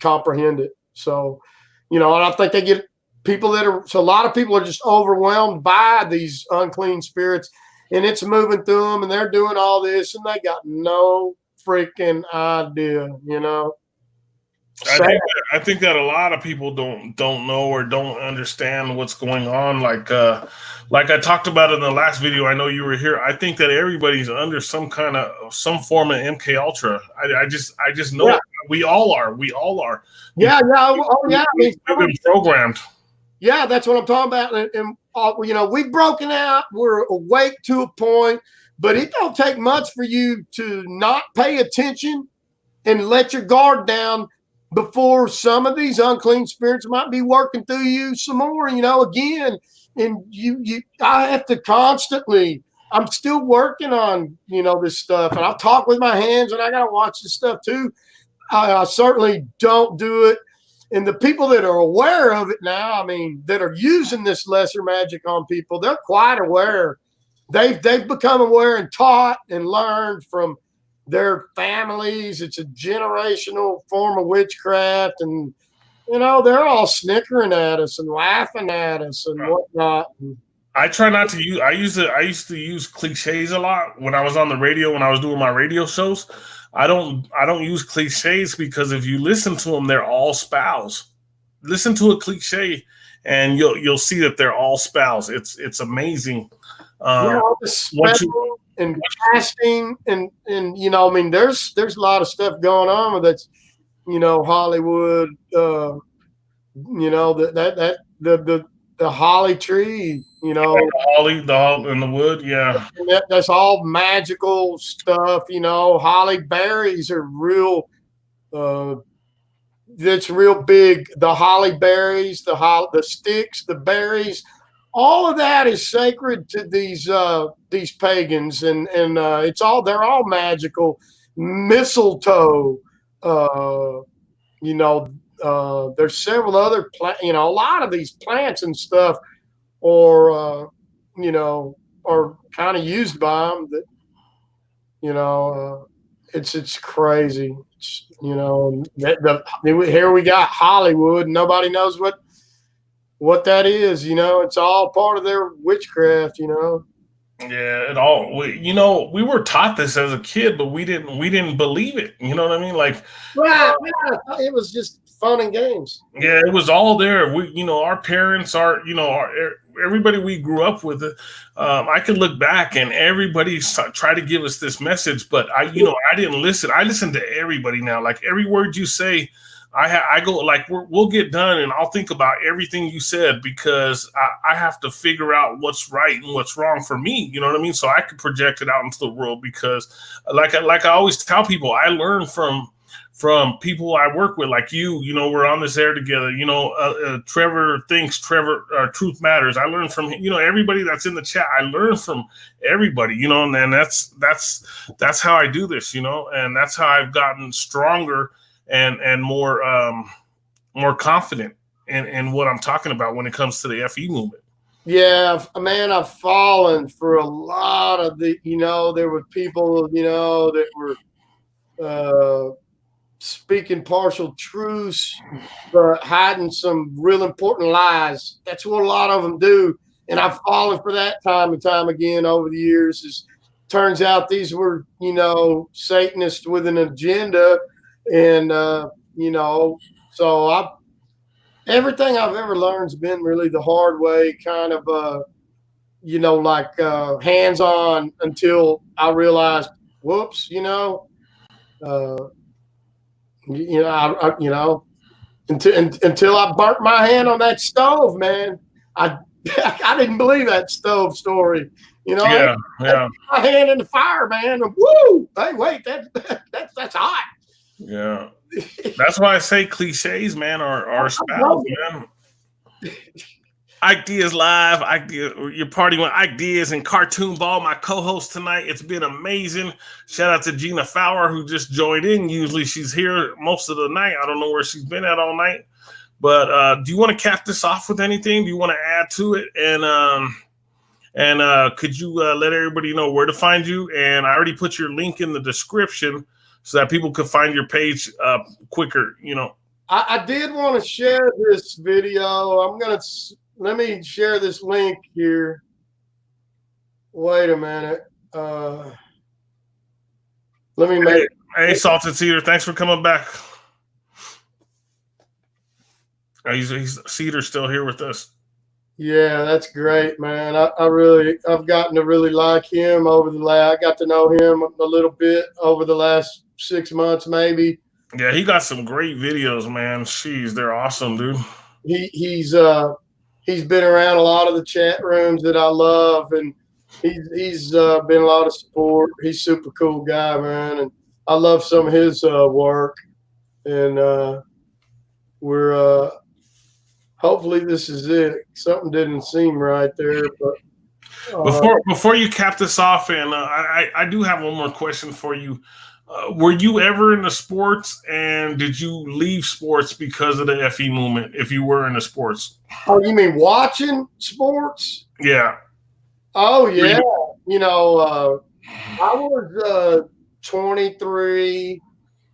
B: comprehend it. So, and I think they get people so a lot of people are just overwhelmed by these unclean spirits, and it's moving through them, and they're doing all this, and they got no freaking idea,
A: I think that a lot of people don't know or don't understand what's going on. Like I talked about in the last video, I know you were here. I think that everybody's under some form of MK Ultra. I just know we all are.
B: Yeah. Oh, yeah.
A: We've been programmed.
B: Yeah, that's what I'm talking about. And we've broken out. We're awake to a point, but it don't take much for you to not pay attention and let your guard down before some of these unclean spirits might be working through you some more, again. And I have to constantly, I'm still working on, this stuff, and I'll talk with my hands, and I got to watch this stuff too. I certainly don't do it. And the people that are aware of it now, I mean, that are using this lesser magic on people, they're quite aware. They've become aware and taught and learned from their families. It's a generational form of witchcraft, and they're all snickering at us and laughing at us and whatnot.
A: I try not to use. I used to use cliches a lot when I was on the radio, when I was doing my radio shows. I don't use cliches, because if you listen to them, they're all spouts. Listen to a cliche, and you'll see that they're all spouts. It's amazing.
B: And casting and I mean, there's a lot of stuff going on with that's Hollywood, the holly tree,
A: the holly in the wood, yeah.
B: That's all magical stuff. Holly berries are real. That's real big. The holly berries, the sticks, the berries. All of that is sacred to these pagans, and they're all magical. Mistletoe, there's several other a lot of these plants and stuff, are kind of used by them. That it's crazy. Here we got Hollywood. Nobody knows what that is. It's all part of their witchcraft.
A: Yeah, it all. We were taught this as a kid, but we didn't believe it. You know what I mean? Like,
B: right? It was just fun and games.
A: Yeah, it was all there. Our parents, everybody we grew up with. I could look back and everybody tried to give us this message, but I didn't listen. I listen to everybody now. Like every word you say, I go like we'll get done and I'll think about everything you said, because I have to figure out what's right and what's wrong for me. You know what I mean? So I can project it out into the world, because like I always tell people, I learn from people I work with, like you. We're on this air together. Trevor thinks truth matters. I learn from everybody that's in the chat. I learn from everybody. And that's how I do this. And that's how I've gotten stronger and more confident in what I'm talking about when it comes to the FE movement.
B: Yeah, man, I've fallen for a lot of there were people, that were speaking partial truths, but hiding some real important lies. That's what a lot of them do. And I've fallen for that time and time again over the years. Turns out these were, Satanists with an agenda. And So everything I've ever learned's been really the hard way, kind of, hands-on until I realized, whoops, until I burnt my hand on that stove, man. I I didn't believe that stove story.
A: Yeah, yeah,
B: My hand in the fire, man. And woo! Hey, wait, that's hot.
A: yeah. That's why I say cliches, man, are styles, man. Ike Diaz live. Ike Diaz, you're partying with Ike Diaz and Cartoon Ball, my co-host tonight. It's been amazing. Shout out to Gina Fowler, who just joined in. Usually she's here most of the night. I don't know where she's been at all night. But do you want to cap this off with anything? Do you want to add to it? And could you let everybody know where to find you? And I already put your link in the description so that people could find your page quicker.
B: I did want to share this video. Let me share this link here. Wait a minute. Let me make.
A: Hey, Salted Cedar, thanks for coming back. He's Cedar's still here with us.
B: Yeah, that's great, man. I've gotten to really like him I got to know him a little bit over the last 6 months, maybe.
A: Yeah, he got some great videos, man. Jeez, they're awesome, dude.
B: He's been around a lot of the chat rooms that I love, and he's been a lot of support. He's a super cool guy, man, and I love some of his work. And we're hopefully this is it. Something didn't seem right there, but
A: before you cap this off, and I do have one more question for you. Were you ever into sports, and did you leave sports because of the FE movement? If you were into sports,
B: oh, you mean watching sports?
A: Yeah.
B: Oh yeah. I was 23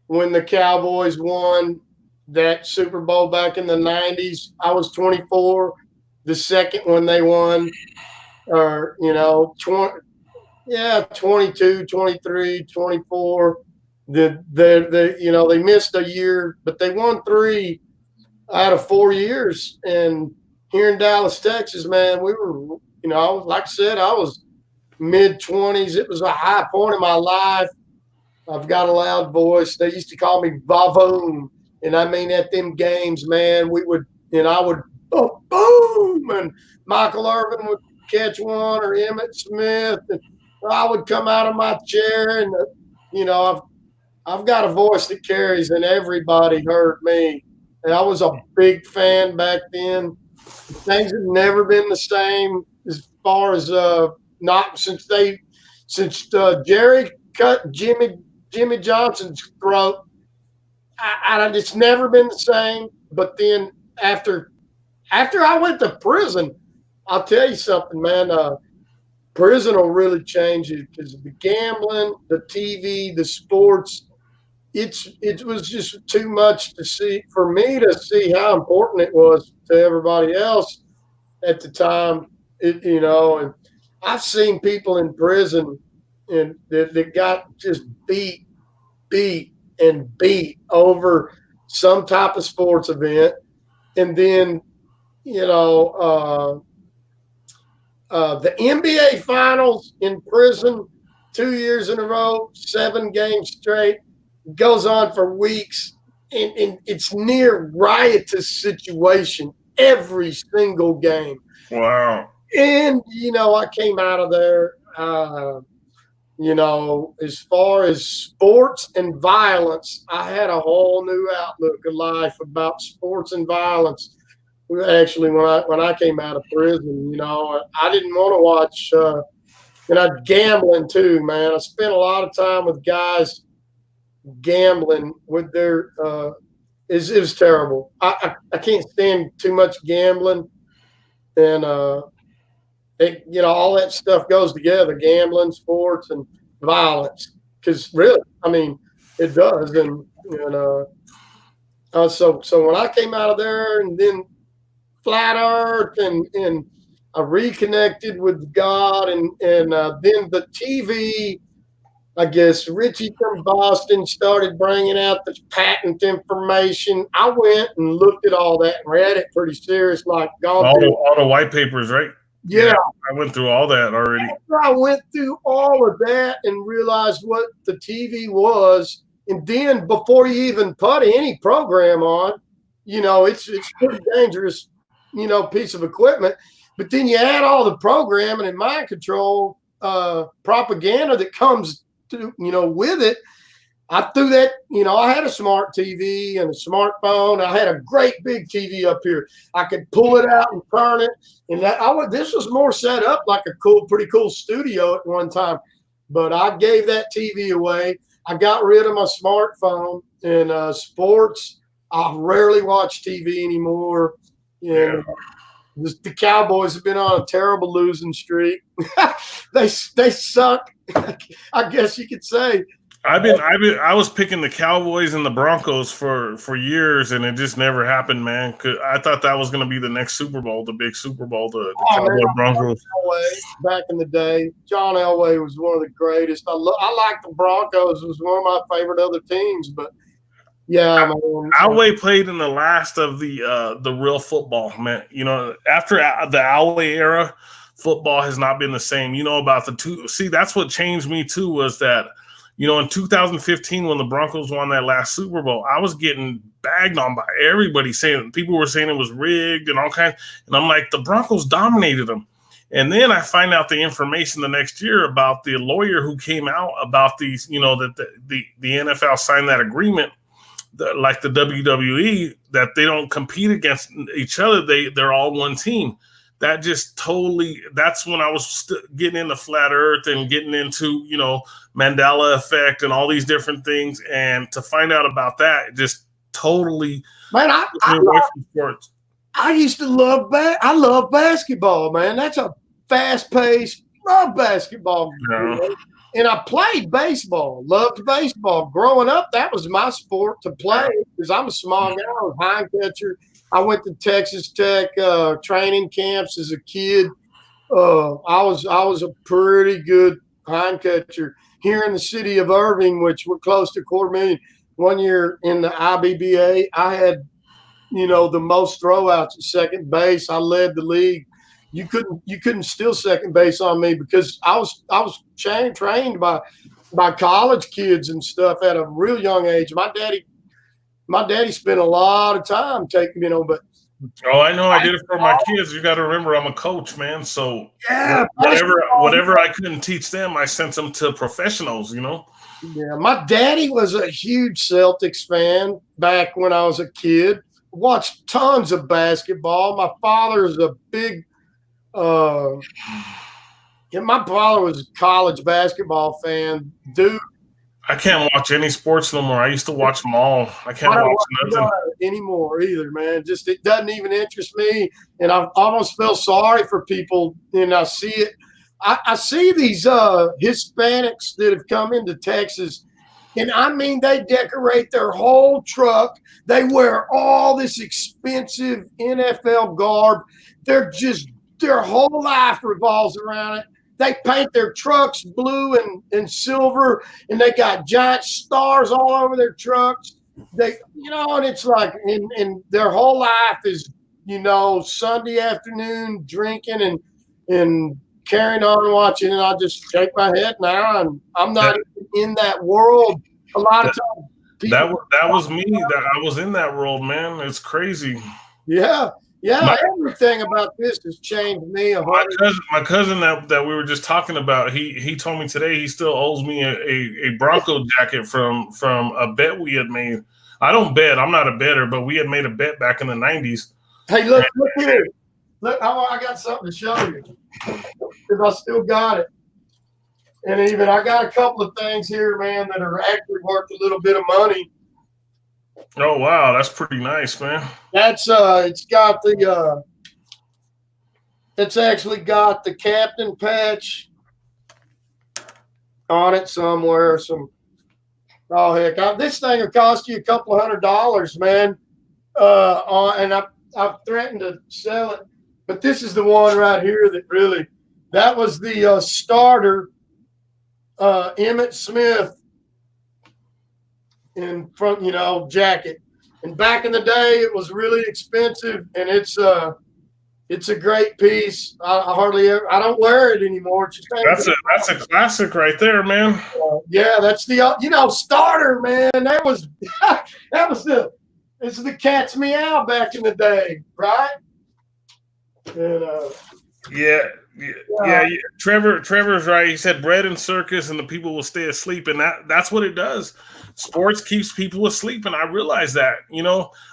B: when the Cowboys won that Super Bowl back in the 90s. I was 24 the second one they won, or 22, 23, 24. They missed a year, but they won 3 out of 4 years. And here in Dallas, Texas, man, we were, like I said, I was mid-20s. It was a high point in my life. I've got a loud voice. They used to call me Vavoom. And I mean, at them games, man, I would boom, and Michael Irvin would catch one, or Emmitt Smith, and I would come out of my chair, and I've got a voice that carries, and everybody heard me. And I was a big fan back then. Things have never been the same as far as not since Jerry cut Jimmy Johnson's throat. It's never been the same. But then after I went to prison, I'll tell you something, man. Prison will really change you, because the gambling, the TV, the sports, it was just too much for me to see how important it was to everybody else at the time. And I've seen people in prison and that got just beat and beat over some type of sports event. And then, the NBA finals in prison 2 years in a row, 7 games straight, goes on for weeks. And it's near riotous situation every single game.
A: Wow.
B: And, I came out of there, as far as sports and violence, I had a whole new outlook of life about sports and violence. Actually, when I came out of prison, I didn't want to watch, and I'd gambling too, man. I spent a lot of time with guys gambling with their, it was terrible. I can't stand too much gambling, and all that stuff goes together: gambling, sports, and violence. Because really, I mean, it does. And so when I came out of there, and then Flat Earth, and I reconnected with God, and then the TV I guess Richie from Boston started bringing out the patent information. I went and looked at all that and read it pretty serious, like gone
A: All the
B: through.
A: all the white papers, right?
B: Yeah,
A: Yeah, I went through all that already.
B: I went through all of that and realized what the TV was. And then before you even put any program on, it's pretty dangerous, piece of equipment. But then you add all the programming and mind control propaganda that comes with it. I threw that, I had a smart TV and a smartphone. I had a great big TV up here. I could pull it out and turn it. And this was more set up like a pretty cool studio at one time. But I gave that TV away. I got rid of my smartphone and sports. I rarely watch TV anymore. And the Cowboys have been on a terrible losing streak. They suck, I guess you could say.
A: I was picking the Cowboys and the Broncos for years, and it just never happened, man. 'Cause I thought that was going to be the next Super Bowl, the big Super Bowl, the Cowboy Broncos.
B: Back in the day, John Elway was one of the greatest. I like the Broncos. It was one of my favorite other teams, but yeah, man.
A: Elway played in the last of the real football, man. After the Elway era, football has not been the same. About the two. See, that's what changed me too. Was that in 2015 when the Broncos won that last Super Bowl, I was getting bagged on by everybody people were saying it was rigged and all kinds. And I'm like, the Broncos dominated them. And then I find out the information the next year about the lawyer who came out about these, that the NFL signed that agreement. Like the WWE, that they don't compete against each other. They're all one team. That just that's when I was getting into flat earth and getting into, Mandela effect and all these different things. And to find out about that, just totally.
B: Man, I used to I love basketball, man. That's a fast paced, love basketball.
A: Yeah.
B: And I played baseball, loved baseball. Growing up, that was my sport to play because I'm a small guy. I was hind catcher. I went to Texas Tech training camps as a kid. I was a pretty good hind catcher here in the city of Irving, which we're close to 250,000. One year in the IBBA, I had, the most throwouts at second base. I led the league. You couldn't steal second base on me because I was trained by college kids and stuff at a real young age. My daddy spent a lot of time taking, but
A: I know I did it for my kids. You got to remember, I'm a coach, man. So
B: yeah,
A: whatever I couldn't teach them, I sent them to professionals.
B: Yeah, my daddy was a huge Celtics fan back when I was a kid. Watched tons of basketball. My father's a big. My father was a college basketball fan, dude.
A: I can't watch any sports no more. I used to watch them all. I can't watch nothing
B: anymore either, man. Just it doesn't even interest me, and I almost feel sorry for people. And I see it. I see these Hispanics that have come into Texas, and I mean they decorate their whole truck. They wear all this expensive NFL garb. Their whole life revolves around it. They paint their trucks blue and silver, and they got giant stars all over their trucks. And it's like, and their whole life is, Sunday afternoon drinking and carrying on watching. And I just shake my head now, and I'm not in that world. A lot of times,
A: that was me. That I was in that world, man. It's crazy.
B: Yeah. Yeah, everything about this has changed me.
A: My cousin that we were just talking about, he told me today he still owes me a Bronco jacket from a bet we had made. I don't bet. I'm not a bettor, but we had made a bet back in the 90s.
B: Hey, look here. Look, I got something to show you because I still got it. And even I got a couple of things here, man, that are actually worth a little bit of money.
A: Oh wow, that's pretty nice, man.
B: That's it's actually got the captain patch on it somewhere. This thing will cost you a couple of $100, man. And I've threatened to sell it, but this is the one right here that was the starter Emmett Smith in front, jacket. And back in the day, it was really expensive, and it's a great piece. I don't wear it anymore.
A: That's a classic right there, man.
B: Yeah, that's the starter, man. That was it's the cat's meow back in the day, right? And,
A: yeah. Trevor's right. He said bread and circus, and the people will stay asleep, and that's what it does. Sports keeps people asleep, and I realized that.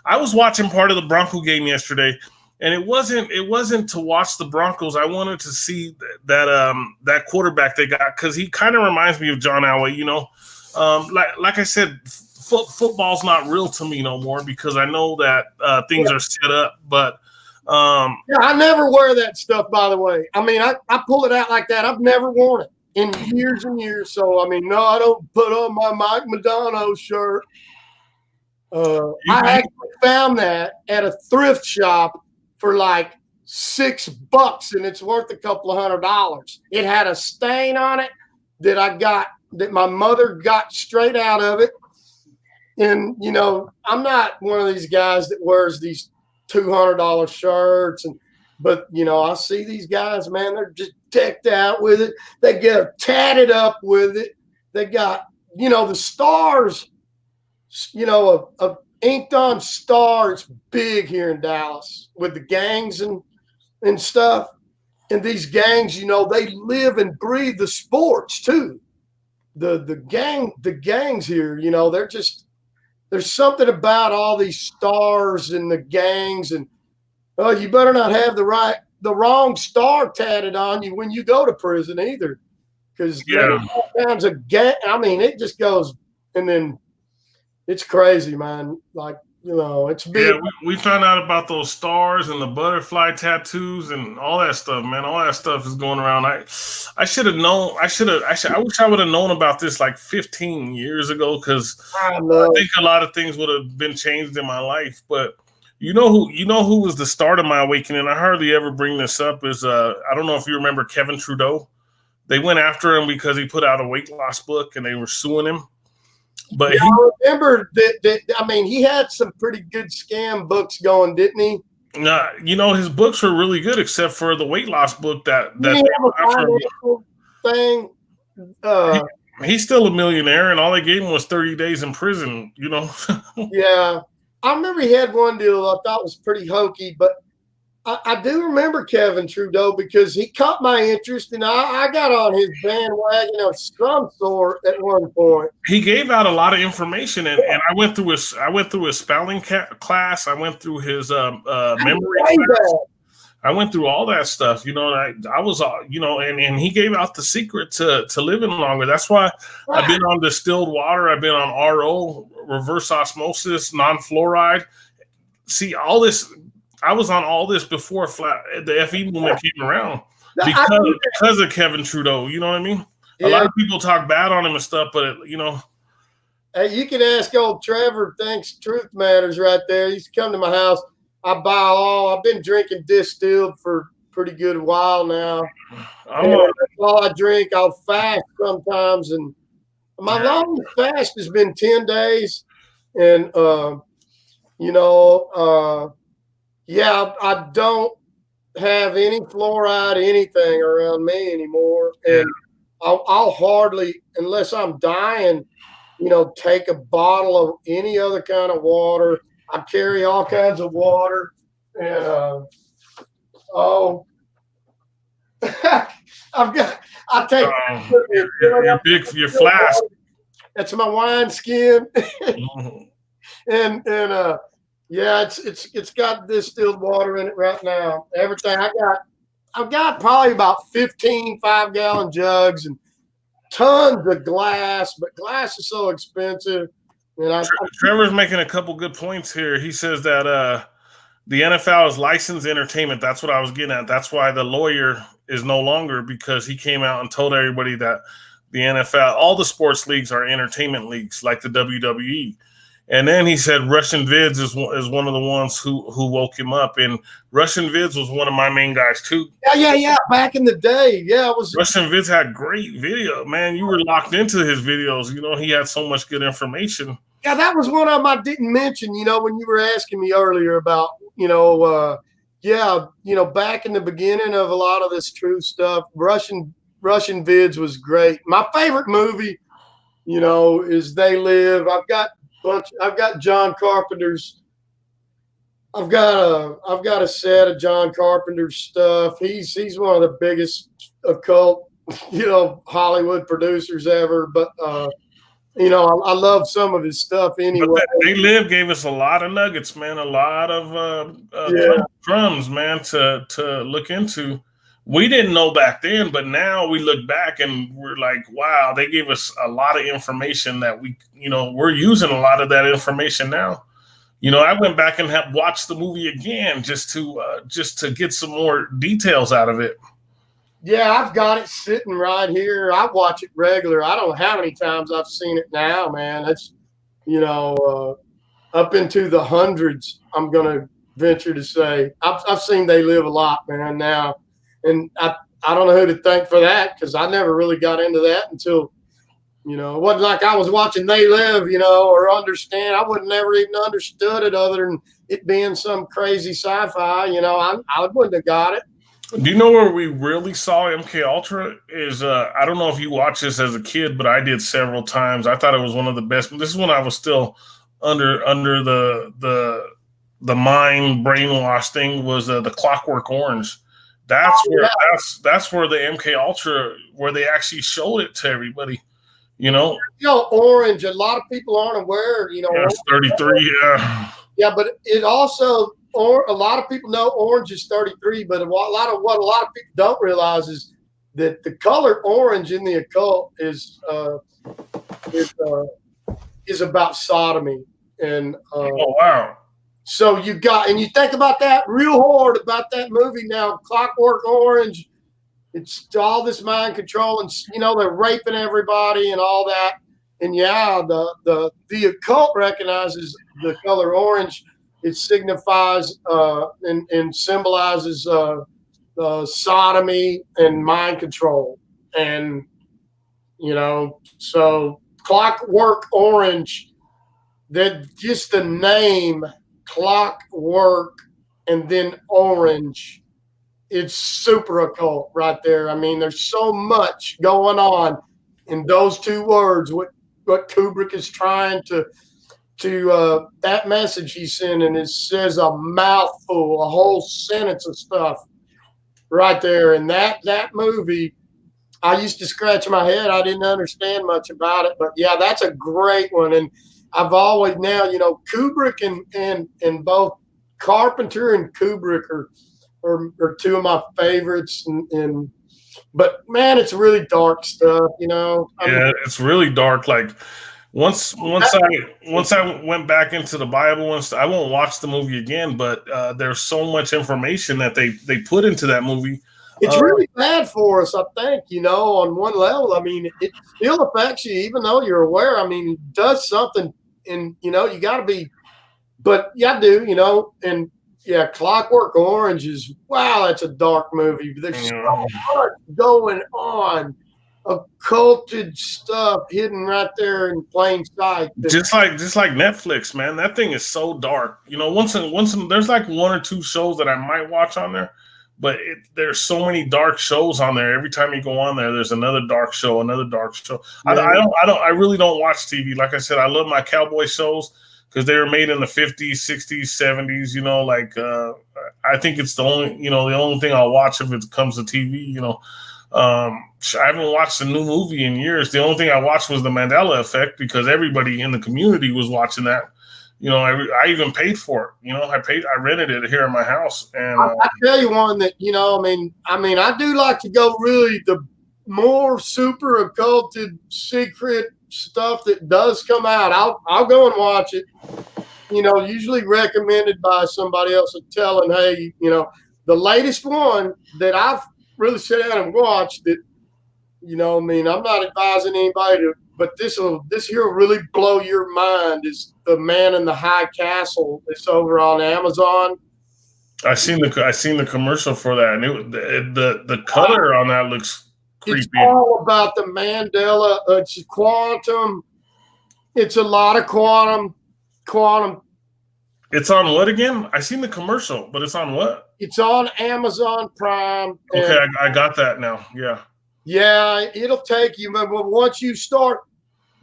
A: I was watching part of the Bronco game yesterday, and it wasn't to watch the Broncos. I wanted to see that quarterback they got, because he kind of reminds me of John Elway. Like I said, football's not real to me no more, because I know that things are set up, but.
B: I never wear that stuff, by the way. I mean, I pull it out like that. I've never worn it in years and years. So, I mean, no, I don't put on my Mike Madonna shirt. I actually found that at a thrift shop for like $6, and it's worth a couple of $100. It had a stain on it that my mother got straight out of it. And, I'm not one of these guys that wears these $200 shirts, but I see these guys, man, they're just decked out with it. They get tatted up with it. They got the stars, a inked on star. It's big here in Dallas with the gangs and stuff. And these gangs, they live and breathe the sports too. The gangs here, they're just. There's something about all these stars and the gangs, and you better not have the wrong star tatted on you when you go to prison either, because there's all kinds of gang. I mean, it just goes, and then it's crazy, man. Like it's big.
A: Yeah, we found out about those stars and the butterfly tattoos and all that stuff, man. All that stuff is going around. I should have known. I wish I would have known about this like 15 years ago, because I think a lot of things would have been changed in my life. But who was the start of my awakening? I hardly ever bring this up. Is I don't know if you remember Kevin Trudeau. They went after him because he put out a weight loss book, and they were suing him. But
B: I remember that. I mean, he had some pretty good scam books going, didn't he?
A: His books were really good, except for the weight loss book
B: thing.
A: He's still a millionaire, and all they gave him was 30 days in prison.
B: Yeah, I remember he had one deal I thought was pretty hokey, but I do remember Kevin Trudeau, because he caught my interest, and I got on his bandwagon of some sort at one point.
A: He gave out a lot of information, and I went through his spelling class. I went through his memory class. I went through all that stuff, and I was, and he gave out the secret to living longer. That's why I've been on distilled water. I've been on RO, reverse osmosis, non-fluoride. See, all this. I was on all this before the FE movement came around, because of Kevin Trudeau. You know what I mean? Yeah. A lot of people talk bad on him and stuff, but
B: Hey, you can ask old Trevor. Thanks, Truth Matters, right there. He used to come to my house. I've been drinking distilled for pretty good while now. That's all I drink. I'll fast sometimes, and my longest fast has been 10 days, and yeah, I don't have any fluoride, anything around me anymore. And I'll hardly, unless I'm dying, take a bottle of any other kind of water. I carry all kinds of water. And, I take
A: your flask.
B: That's my wine skin. and yeah, it's got distilled water in it right now. Everything I've got probably about 15 5-gallon jugs and tons of glass, but glass is so expensive. And
A: Trevor's making a couple good points here. He says that the NFL is licensed entertainment. That's what I was getting at. That's why the lawyer is no longer, because he came out and told everybody that the NFL, all the sports leagues are entertainment leagues, like the WWE. And then he said Russian Vids is one of the ones who woke him up. And Russian Vids was one of my main guys too.
B: Yeah. Back in the day, yeah, it was.
A: Russian Vids had great video, man. You were locked into his videos. He had so much good information.
B: Yeah, that was one of them I didn't mention. When you were asking me earlier about, back in the beginning of a lot of this true stuff, Russian Vids was great. My favorite movie, is They Live. I've got John Carpenter's. I've got a set of John Carpenter's stuff. He's one of the biggest occult, Hollywood producers ever. But I love some of his stuff anyway.
A: But They Live gave us a lot of nuggets, man. A lot of crumbs, man, to look into. We didn't know back then, but now we look back and we're like, wow, they gave us a lot of information that we're using a lot of that information now. I went back and have watched the movie again just to get some more details out of it.
B: Yeah, I've got it sitting right here. I watch it regular. I don't know how many times I've seen it now, man. It's, up into the hundreds, I'm going to venture to say. I've seen They Live a lot, man, now. And I don't know who to thank for that because I never really got into that until, it wasn't like I was watching They Live, or understand. I would never even understood it other than it being some crazy sci-fi. I wouldn't have got it.
A: Do you know where we really saw MK Ultra is? I don't know if you watched this as a kid, but I did several times. I thought it was one of the best. This is when I was still under the mind brainwash thing. Was the Clockwork Orange. That's where the MK Ultra, where they actually showed it to everybody.
B: Orange. A lot of people aren't aware.
A: It's 33. Yeah.
B: Yeah, but it also. Or a lot of people know orange is 33, but what a lot of people don't realize is that the color orange in the occult is about sodomy. And
A: oh wow!
B: So you think about that real hard about that movie now, Clockwork Orange. It's all this mind control, and they're raping everybody and all that. And yeah, the occult recognizes the color orange. It signifies and symbolizes sodomy and mind control. And, so Clockwork Orange, that just the name Clockwork and then Orange, it's super occult right there. I mean, there's so much going on in those two words, what Kubrick is trying to that message he's sending. It says a mouthful, a whole sentence of stuff right there. And that movie, I used to scratch my head. I didn't understand much about it, but yeah, that's a great one. And I've always now, Kubrick and both Carpenter and Kubrick are two of my favorites. But man, it's really dark stuff,
A: it's really dark. Like, Once I went back into the Bible and I won't watch the movie again, but there's so much information that they put into that movie.
B: It's really bad for us, I think, on one level. I mean, it still affects you, even though you're aware. I mean, it does something, and, you got to be, but yeah, I do, and yeah, Clockwork Orange is, wow, that's a dark movie. There's so much going on. Occulted stuff hidden right there in plain sight.
A: Just like Netflix, man. That thing is so dark. Once there's like one or two shows that I might watch on there, but there's so many dark shows on there. Every time you go on there, there's another dark show. Yeah. I really don't watch TV. Like I said, I love my cowboy shows because they were made in the 50s, 60s, 70s. I think it's the only thing I'll watch if it comes to TV. I haven't watched a new movie in years. The only thing I watched was The Mandela Effect because everybody in the community was watching that. I even paid for it. I rented it here in my house. And
B: I tell you one that I do like to go really the more super occulted secret stuff that does come out. I'll go and watch it. Usually recommended by somebody else and telling, hey, the latest one that I've really sit down and watch that, I'm not advising anybody but this here will really blow your mind. Is The Man in the High Castle? It's over on Amazon.
A: I seen the commercial for that, and the color on that looks creepy.
B: It's all about the Mandela. It's quantum. It's a lot of quantum.
A: It's on what again? I seen the commercial, but it's on what?
B: It's on Amazon Prime.
A: Okay, I got that now. Yeah.
B: Yeah, it'll take you, but once you start,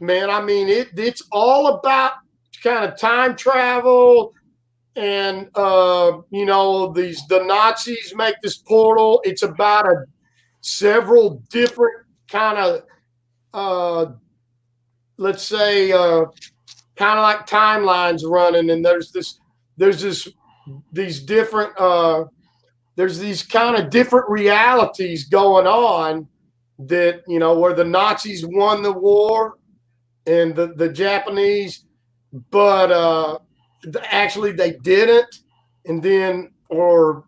B: man, I mean, it's all about kind of time travel, and the Nazis make this portal. It's about several different kind of, let's say, kind of like timelines running, and there's these different there's these kind of different realities going on that, where the Nazis won the war and the Japanese, but actually they didn't, and then, or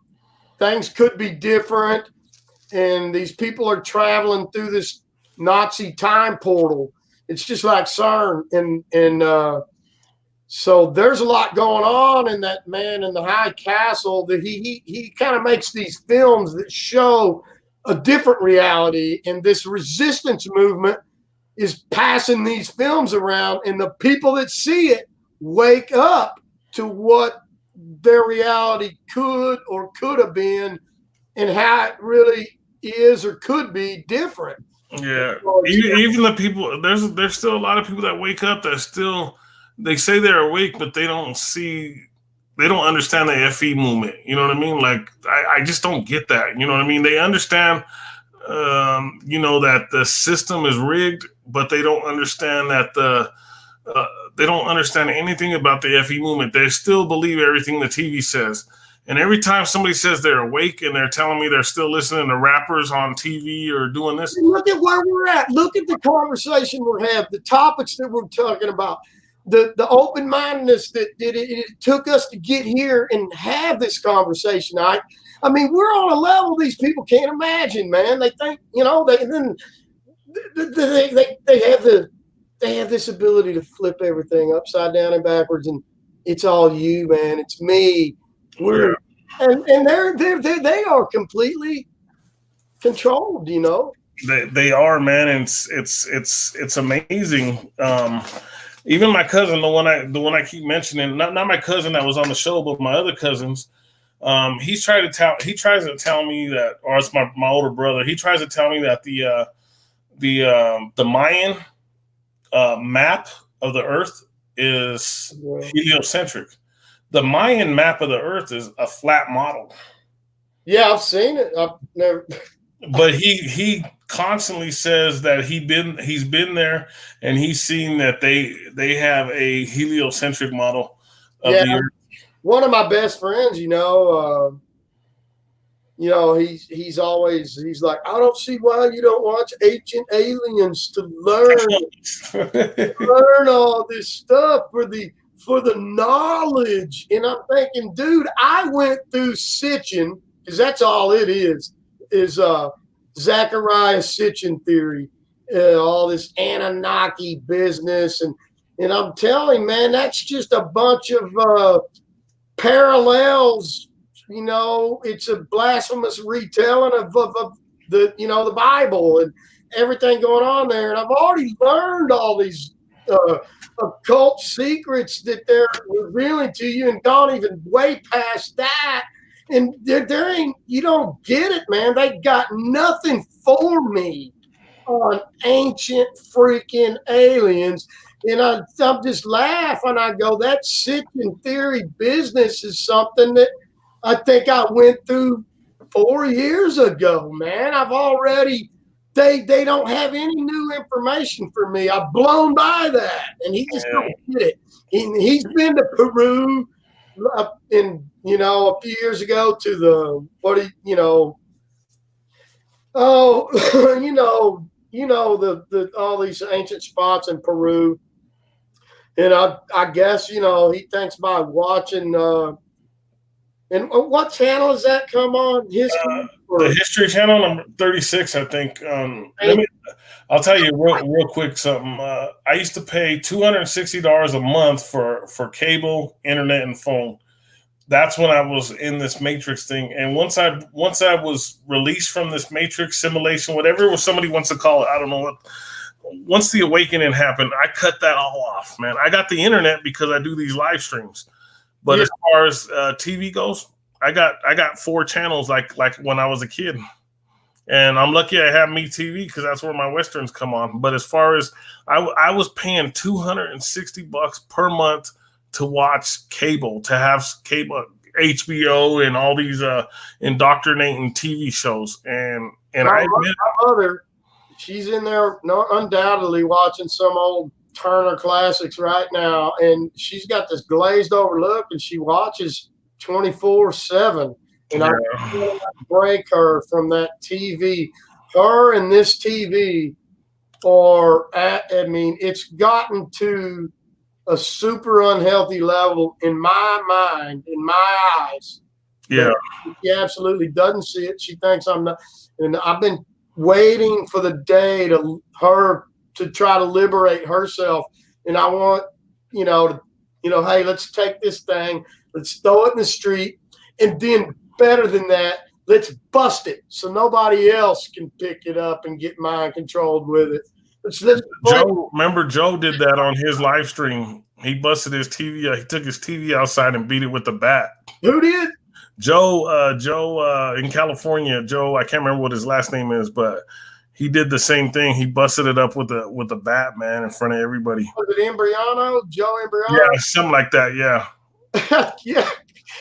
B: things could be different, and these people are traveling through this Nazi time portal. It's just like CERN, and so there's a lot going on in that Man in the High Castle. That he kind of makes these films that show a different reality, and this resistance movement is passing these films around, and the people that see it wake up to what their reality could have been, and how it really is or could be different.
A: Yeah, even the people, there's still a lot of people that wake up that still, they say they're awake, but they don't understand the FE movement. You know what I mean? Like, I just don't get that. You know what I mean? They understand, that the system is rigged, but they don't understand that they don't understand anything about the FE movement. They still believe everything the TV says. And every time somebody says they're awake and they're telling me they're still listening to rappers on TV or doing this.
B: Look at where we're at. Look at the conversation we're having, the topics that we're talking about, the open-mindedness that it took us to get here and have this conversation. I mean, we're on a level these people can't imagine, man. They think, they have this ability to flip everything upside down and backwards, and it's all you, man. It's me. And they are completely controlled,
A: They are, man, and it's amazing. Even my cousin, the one I keep mentioning, not my cousin that was on the show, but my other cousins, he tries to tell me that, or it's my older brother. He tries to tell me that the Mayan map of the Earth is heliocentric. The Mayan map of the Earth is a flat model.
B: Yeah, I've seen it. I've never.
A: But he constantly says that he's been there, and he's seen that they have a heliocentric model of the Earth.
B: One of my best friends, he's like, I don't see why you don't watch Ancient Aliens to learn all this stuff for the knowledge. And I'm thinking, dude, I went through Sitchin, because that's all it is Zachariah Sitchin theory, all this Anunnaki business. And I'm telling, man, that's just a bunch of parallels. It's a blasphemous retelling of the Bible and everything going on there. And I've already learned all these occult secrets that they're revealing to you, and gone even way past that. And there ain't, you don't get it, man. They got nothing for me on ancient freaking aliens. And I'm just laughing. I go, that Sitchin theory business is something that I think I went through 4 years ago, man. I've already, they don't have any new information for me. I've blown by that, and he just don't get it. And he's been to Peru a few years ago to the all these ancient spots in Peru. And I guess, he thinks by watching And what channel does that come on? History?
A: The History Channel, number 36, I think. I'll tell you real quick something. I used to pay $260 a month for cable, internet, and phone. That's when I was in this Matrix thing. And once I was released from this Matrix simulation, whatever somebody wants to call it, I don't know what. Once the awakening happened, I cut that all off, man. I got the internet because I do these live streams. But as far as TV goes, I got 4 channels like when I was a kid, and I'm lucky I have MeTV because that's where my westerns come on. But as far as I was paying $260 per month to watch cable, to have cable, HBO, and all these indoctrinating TV shows, and my
B: mother, she's in there, undoubtedly watching some old Turner classics right now, and she's got this glazed over look, and she watches 24/7. And I can't break her from that TV. Her and this TV it's gotten to a super unhealthy level in my mind, in my eyes.
A: Yeah.
B: She absolutely doesn't see it. She thinks I'm not. And I've been waiting for the day her to try to liberate herself. And I want, hey, let's take this thing, let's throw it in the street, and then better than that, let's bust it so nobody else can pick it up and get mind controlled with it.
A: Remember Joe did that on his live stream. He busted his TV. He took his TV outside and beat it with a bat.
B: Who did?
A: Joe in California. Joe, I can't remember what his last name is, but he did the same thing. He busted it up with a bat, man, in front of everybody.
B: Was it Embriano? Joe Embriano?
A: Yeah, something like that. Yeah.
B: Yeah.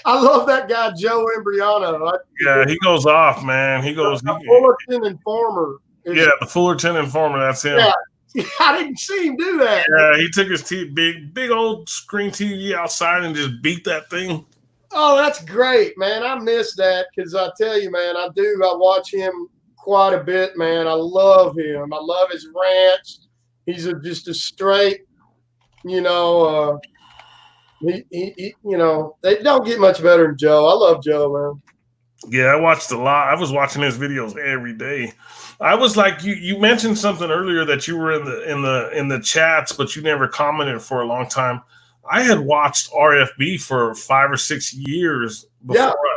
B: I love that guy, Joe Embriano.
A: Yeah, he goes off, man. He goes.
B: Fullerton Informer.
A: The Fullerton Informer. That's him.
B: Yeah, I didn't see him do that.
A: Yeah, he took his big old screen TV outside and just beat that thing.
B: Oh, that's great, man. I miss that because I tell you, man, I do. I watch him quite a bit, man. I love him. I love his rants. He's just a straight, they don't get much better than Joe. I love Joe, man.
A: Yeah, I watched a lot. I was watching his videos every day. I was like, you mentioned something earlier that you were in the chats, but you never commented for a long time. I had watched RFB for 5 or 6 years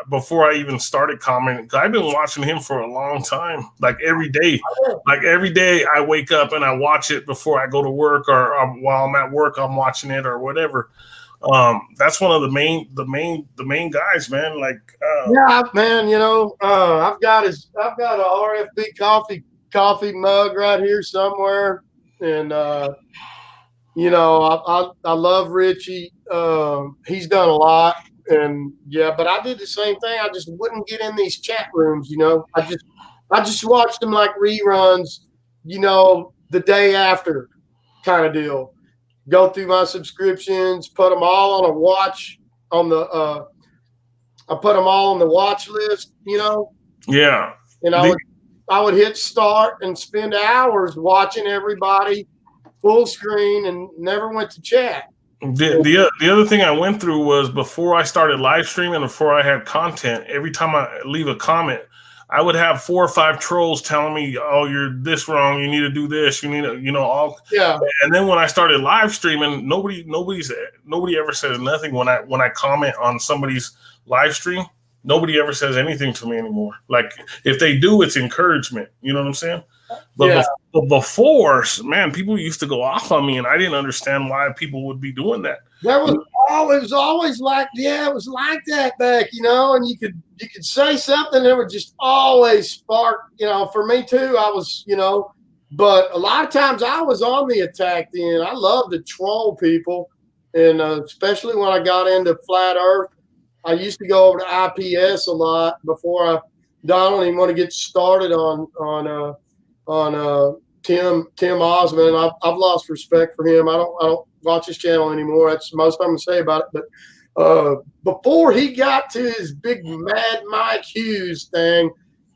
A: before I even started commenting. I've been watching him for a long time, like every day. Like every day I wake up and I watch it before I go to work, or while I'm at work, I'm watching it or whatever. That's one of the main guys, man. Like,
B: yeah, man. I've got a RFB coffee mug right here somewhere, and I love Richie. He's done a lot, and but I did the same thing. I just wouldn't get in these chat rooms. I just watched them like reruns. The day after, kind of deal. Go through my subscriptions, put them all on a watch on the. I put them all on the watch list,
A: Yeah.
B: And I would hit start and spend hours watching everybody full screen and never went to chat.
A: The other thing I went through was before I started live streaming, before I had content, every time I leave a comment, I would have 4 or 5 trolls telling me, "Oh, you're this wrong. You need to do this. You need to, all."
B: Yeah.
A: And then when I started live streaming, nobody ever says nothing when I comment on somebody's live stream. Nobody ever says anything to me anymore. Like if they do, it's encouragement. You know what I'm saying? But before, man, people used to go off on me, and I didn't understand why people would be doing that.
B: It was always like, it was like that back, and you could say something, it would just always spark, for me too. I was, but a lot of times I was on the attack then. I love to troll people, and especially when I got into flat Earth. I used to go over to IPS a lot before I don't even want to get started on Tim Osmond. I've lost respect for him. I don't watch his channel anymore. That's the most I'm gonna say about it. But before he got to his big Mad Mike Hughes thing,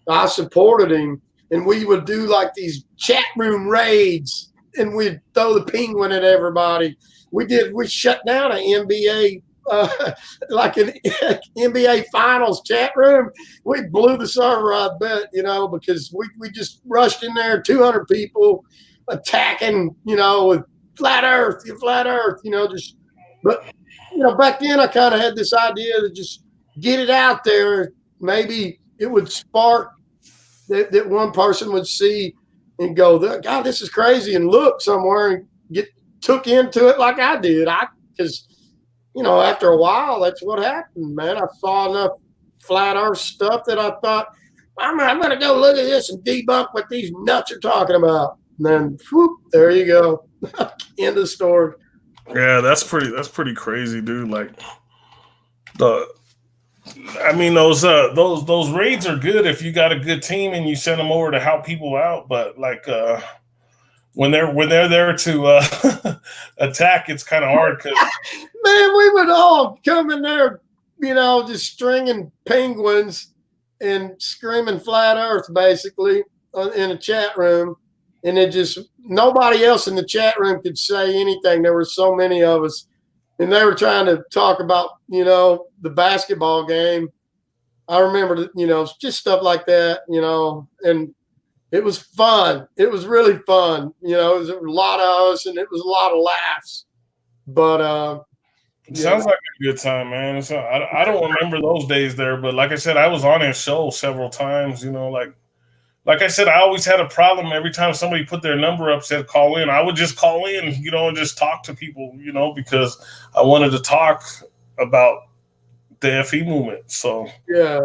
B: I supported him, and we would do like these chat room raids, and we'd throw the penguin at everybody. We shut down an NBA like an NBA Finals chat room. We blew the server, I bet, because we just rushed in there, 200 people attacking, with flat Earth, just. But back then I kind of had this idea to just get it out there. Maybe it would spark that one person would see and go, God, this is crazy, and look somewhere and get took into it like I did. Because after a while, that's what happened, man. I saw enough flat Earth stuff that I thought, I'm going to go look at this and debunk what these nuts are talking about. And then, whoop, there you go. End of story.
A: Yeah, that's pretty crazy, dude. Like those raids are good if you got a good team and you send them over to help people out. But like when they're there to attack, it's kind of hard because
B: man, we would all come in there, just stringing penguins and screaming flat Earth basically in a chat room, and it just nobody else in the chat room could say anything. There were so many of us, and they were trying to talk about the basketball game. I remember just stuff like that, and it was fun. It was really fun. It was a lot of us, and it was a lot of laughs. But
A: it sounds like a good time, man. I don't remember those days there, but like I said, I was on his show several times. Like I said, I always had a problem every time somebody put their number up, said call in. I would just call in, and just talk to people, because I wanted to talk about the FE movement. So
B: yeah,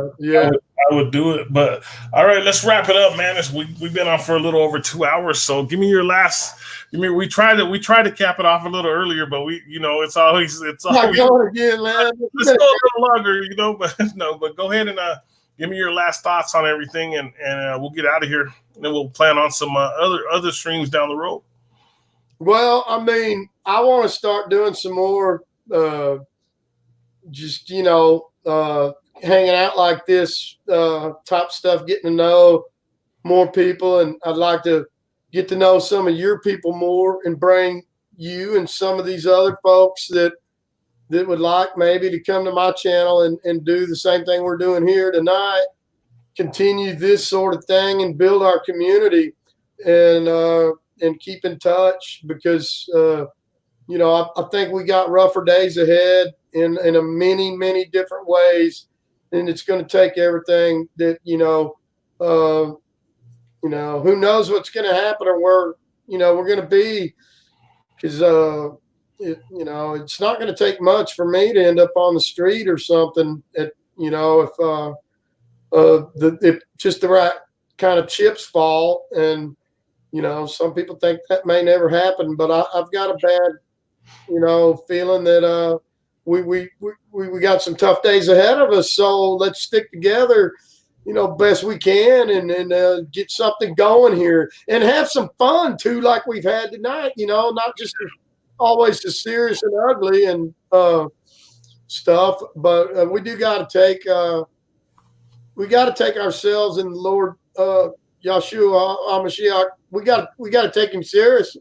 A: I would do it. But all right, let's wrap it up, man. We've been on for a little over 2 hours. So give me your last. We tried to cap it off a little earlier, but it's always
B: not going again, man.
A: Let's go a little longer, but no. But go ahead and give me your last thoughts on everything, and we'll get out of here. And then we'll plan on some other streams down the road.
B: Well, I want to start doing some more. Just hanging out like this, top stuff, getting to know more people, and I'd like to get to know some of your people more and bring you and some of these other folks that would like maybe to come to my channel and do the same thing we're doing here tonight, continue this sort of thing and build our community and keep in touch, because I think we got rougher days ahead in a many different ways, and it's going to take everything that who knows what's going to happen or where we're going to be, because it's not going to take much for me to end up on the street or something. If just the right kind of chips fall, and some people think that may never happen, but I've got a bad feeling that we got some tough days ahead of us. So let's stick together, best we can, and get something going here and have some fun too, like we've had tonight. Not just always the serious and ugly and stuff, but we do got to take ourselves and the Lord Yahshua HaMashiach. We got to take him serious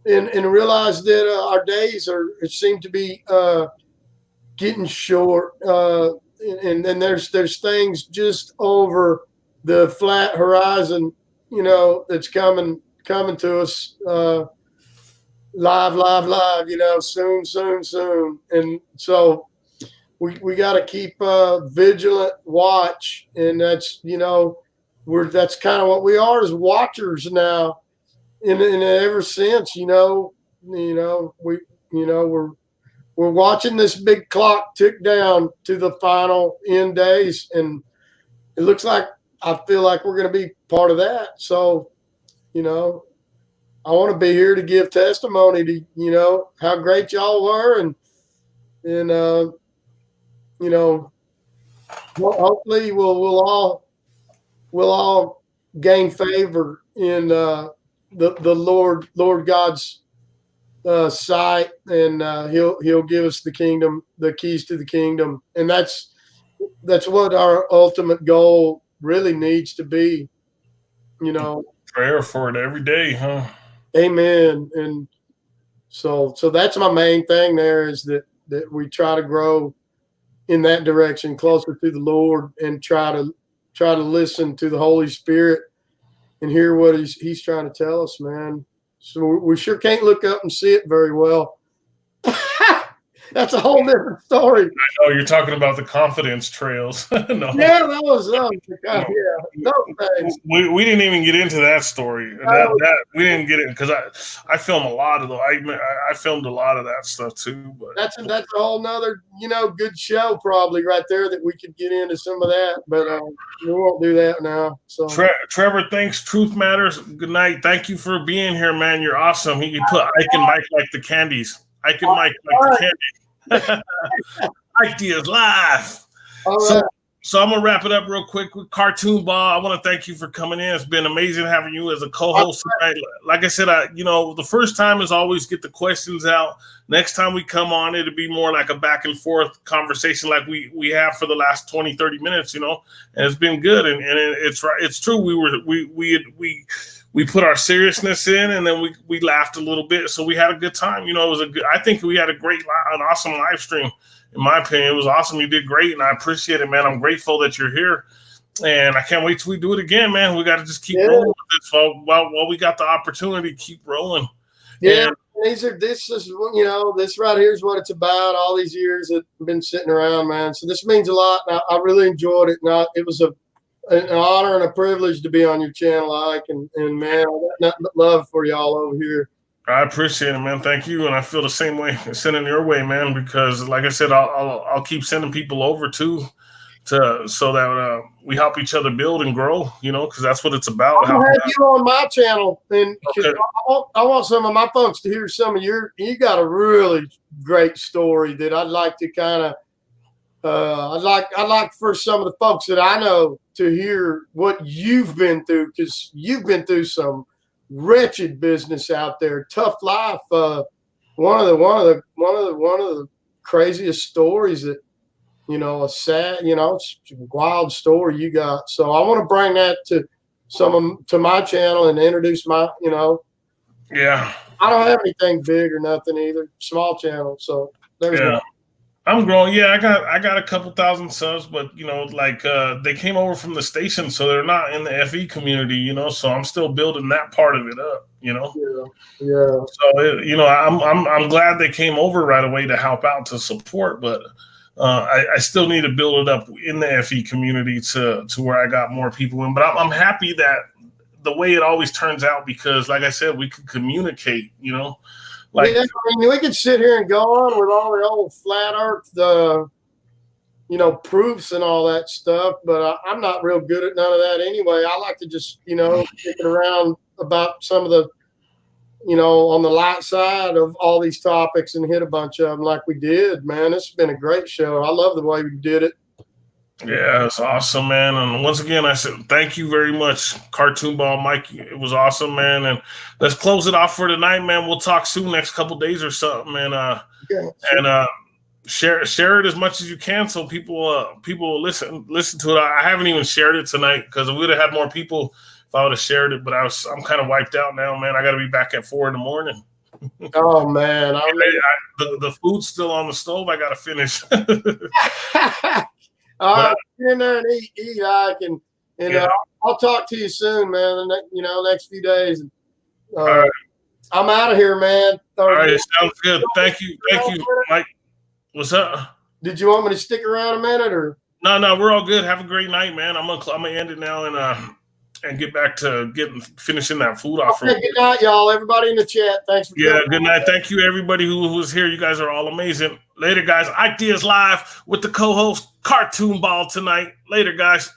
B: and realize that our days seem to be getting short, and then there's things just over the flat horizon, that's coming to us live, soon, and so we got to keep vigilant watch, and that's that's kind of what we are as watchers now, in ever since we're watching this big clock tick down to the final end days, and it looks like I feel like we're going to be part of that. So, I want to be here to give testimony to how great y'all were, and hopefully we'll all gain favor in the Lord God's sight, and he'll give us the kingdom, the keys to the kingdom, and that's what our ultimate goal really needs to be.
A: Prayer for it every day, huh?
B: Amen. And so that's my main thing there, is that that we try to grow in that direction, closer to the Lord, and try to listen to the Holy Spirit and hear what he's trying to tell us, man. So we sure can't look up and see it very well. That's a whole different story.
A: I know you're talking about the confidence trails. No.
B: Yeah, that was yeah. No thanks.
A: We didn't even get into that story. That we didn't get it because I film a lot of I filmed a lot of that stuff too. But
B: that's a whole nother good show probably right there that we could get into some of that, but we won't do that now. So
A: Trevor, thanks. Truth matters. Good night. Thank you for being here, man. You're awesome. He put Ike and Mike like the candies. Ike and Mike like the candies. Ike Diaz live. So I'm gonna wrap it up real quick with Cartoon Ball. I want to thank you for coming in. It's been amazing having you as a co-host tonight. Like I said, the first time is always get the questions out. Next time we come on, it'll be more like a back and forth conversation like we have for the last 20, 30 minutes, and it's been good. And it's right. It's true. We put our seriousness in, and then we laughed a little bit. So we had a good time. It was I think we had an awesome live stream. In my opinion, it was awesome. You did great, and I appreciate it, man. I'm grateful that you're here, and I can't wait till we do it again, man. We got to just keep rolling with this while we got the opportunity. Keep rolling.
B: Yeah, this right here is what it's about. All these years that I've been sitting around, man. So this means a lot. I really enjoyed it. And it was an honor and a privilege to be on your channel, Ike, and man, I got nothing but love for y'all over here.
A: I appreciate it, man. Thank you, and I feel the same way. Sending your way, man, because like I said, I'll keep sending people over too, so that we help each other build and grow. Because that's what it's about.
B: I'll have you on my channel, and okay. I want some of my folks to hear some of your. You got a really great story that I'd like to kind of. I'd like for some of the folks that I know to hear what you've been through, because you've been through some wretched business out there, tough life. One of the craziest stories that a sad, it's a wild story you got. So I want to bring that to my channel and introduce my,
A: Yeah.
B: I don't have anything big or nothing either. Small channel. So there's one.
A: I'm growing. Yeah, I got a couple thousand subs, but they came over from the station, so they're not in the FE community, so I'm still building that part of it up, Yeah. So I'm glad they came over right away to help out, to support, but I still need to build it up in the FE community to where I got more people in. But I'm happy that the way it always turns out, because like I said, we could communicate,
B: we could sit here and go on with all the old flat earth, proofs and all that stuff, but I'm not real good at none of that anyway. I like to just, kick it around about some of the, on the light side of all these topics and hit a bunch of them like we did, man. It's been a great show. I love the way we did it.
A: Yeah, it's awesome, man. And once again, I said thank you very much, Cartoon Ball Mike. It was awesome, man. And let's close it off for tonight, man. We'll talk soon, next couple days or something, and share it as much as you can, so people will listen to it. I haven't even shared it tonight because we would have had more people if I would have shared it. But I'm kind of wiped out now, man. I got to be back at 4 a.m.
B: Oh man,
A: the food's still on the stove. I got to finish.
B: All right, get in there and eat, Ike, and I'll talk to you soon, man. Next few days.
A: All right.
B: I'm out of here, man.
A: All right, sounds good. Thank you, Mike. What's up?
B: Did you want me to stick around a minute, or?
A: No, we're all good. Have a great night, man. I'm gonna end it now and get back to finishing that food off.
B: Okay, good night, y'all. Everybody in the chat, thanks for
A: coming. Good night. Thank you, everybody who was here. You guys are all amazing. Later, guys. Ike Diaz live with the co-host Cartoon Ball tonight. Later, guys.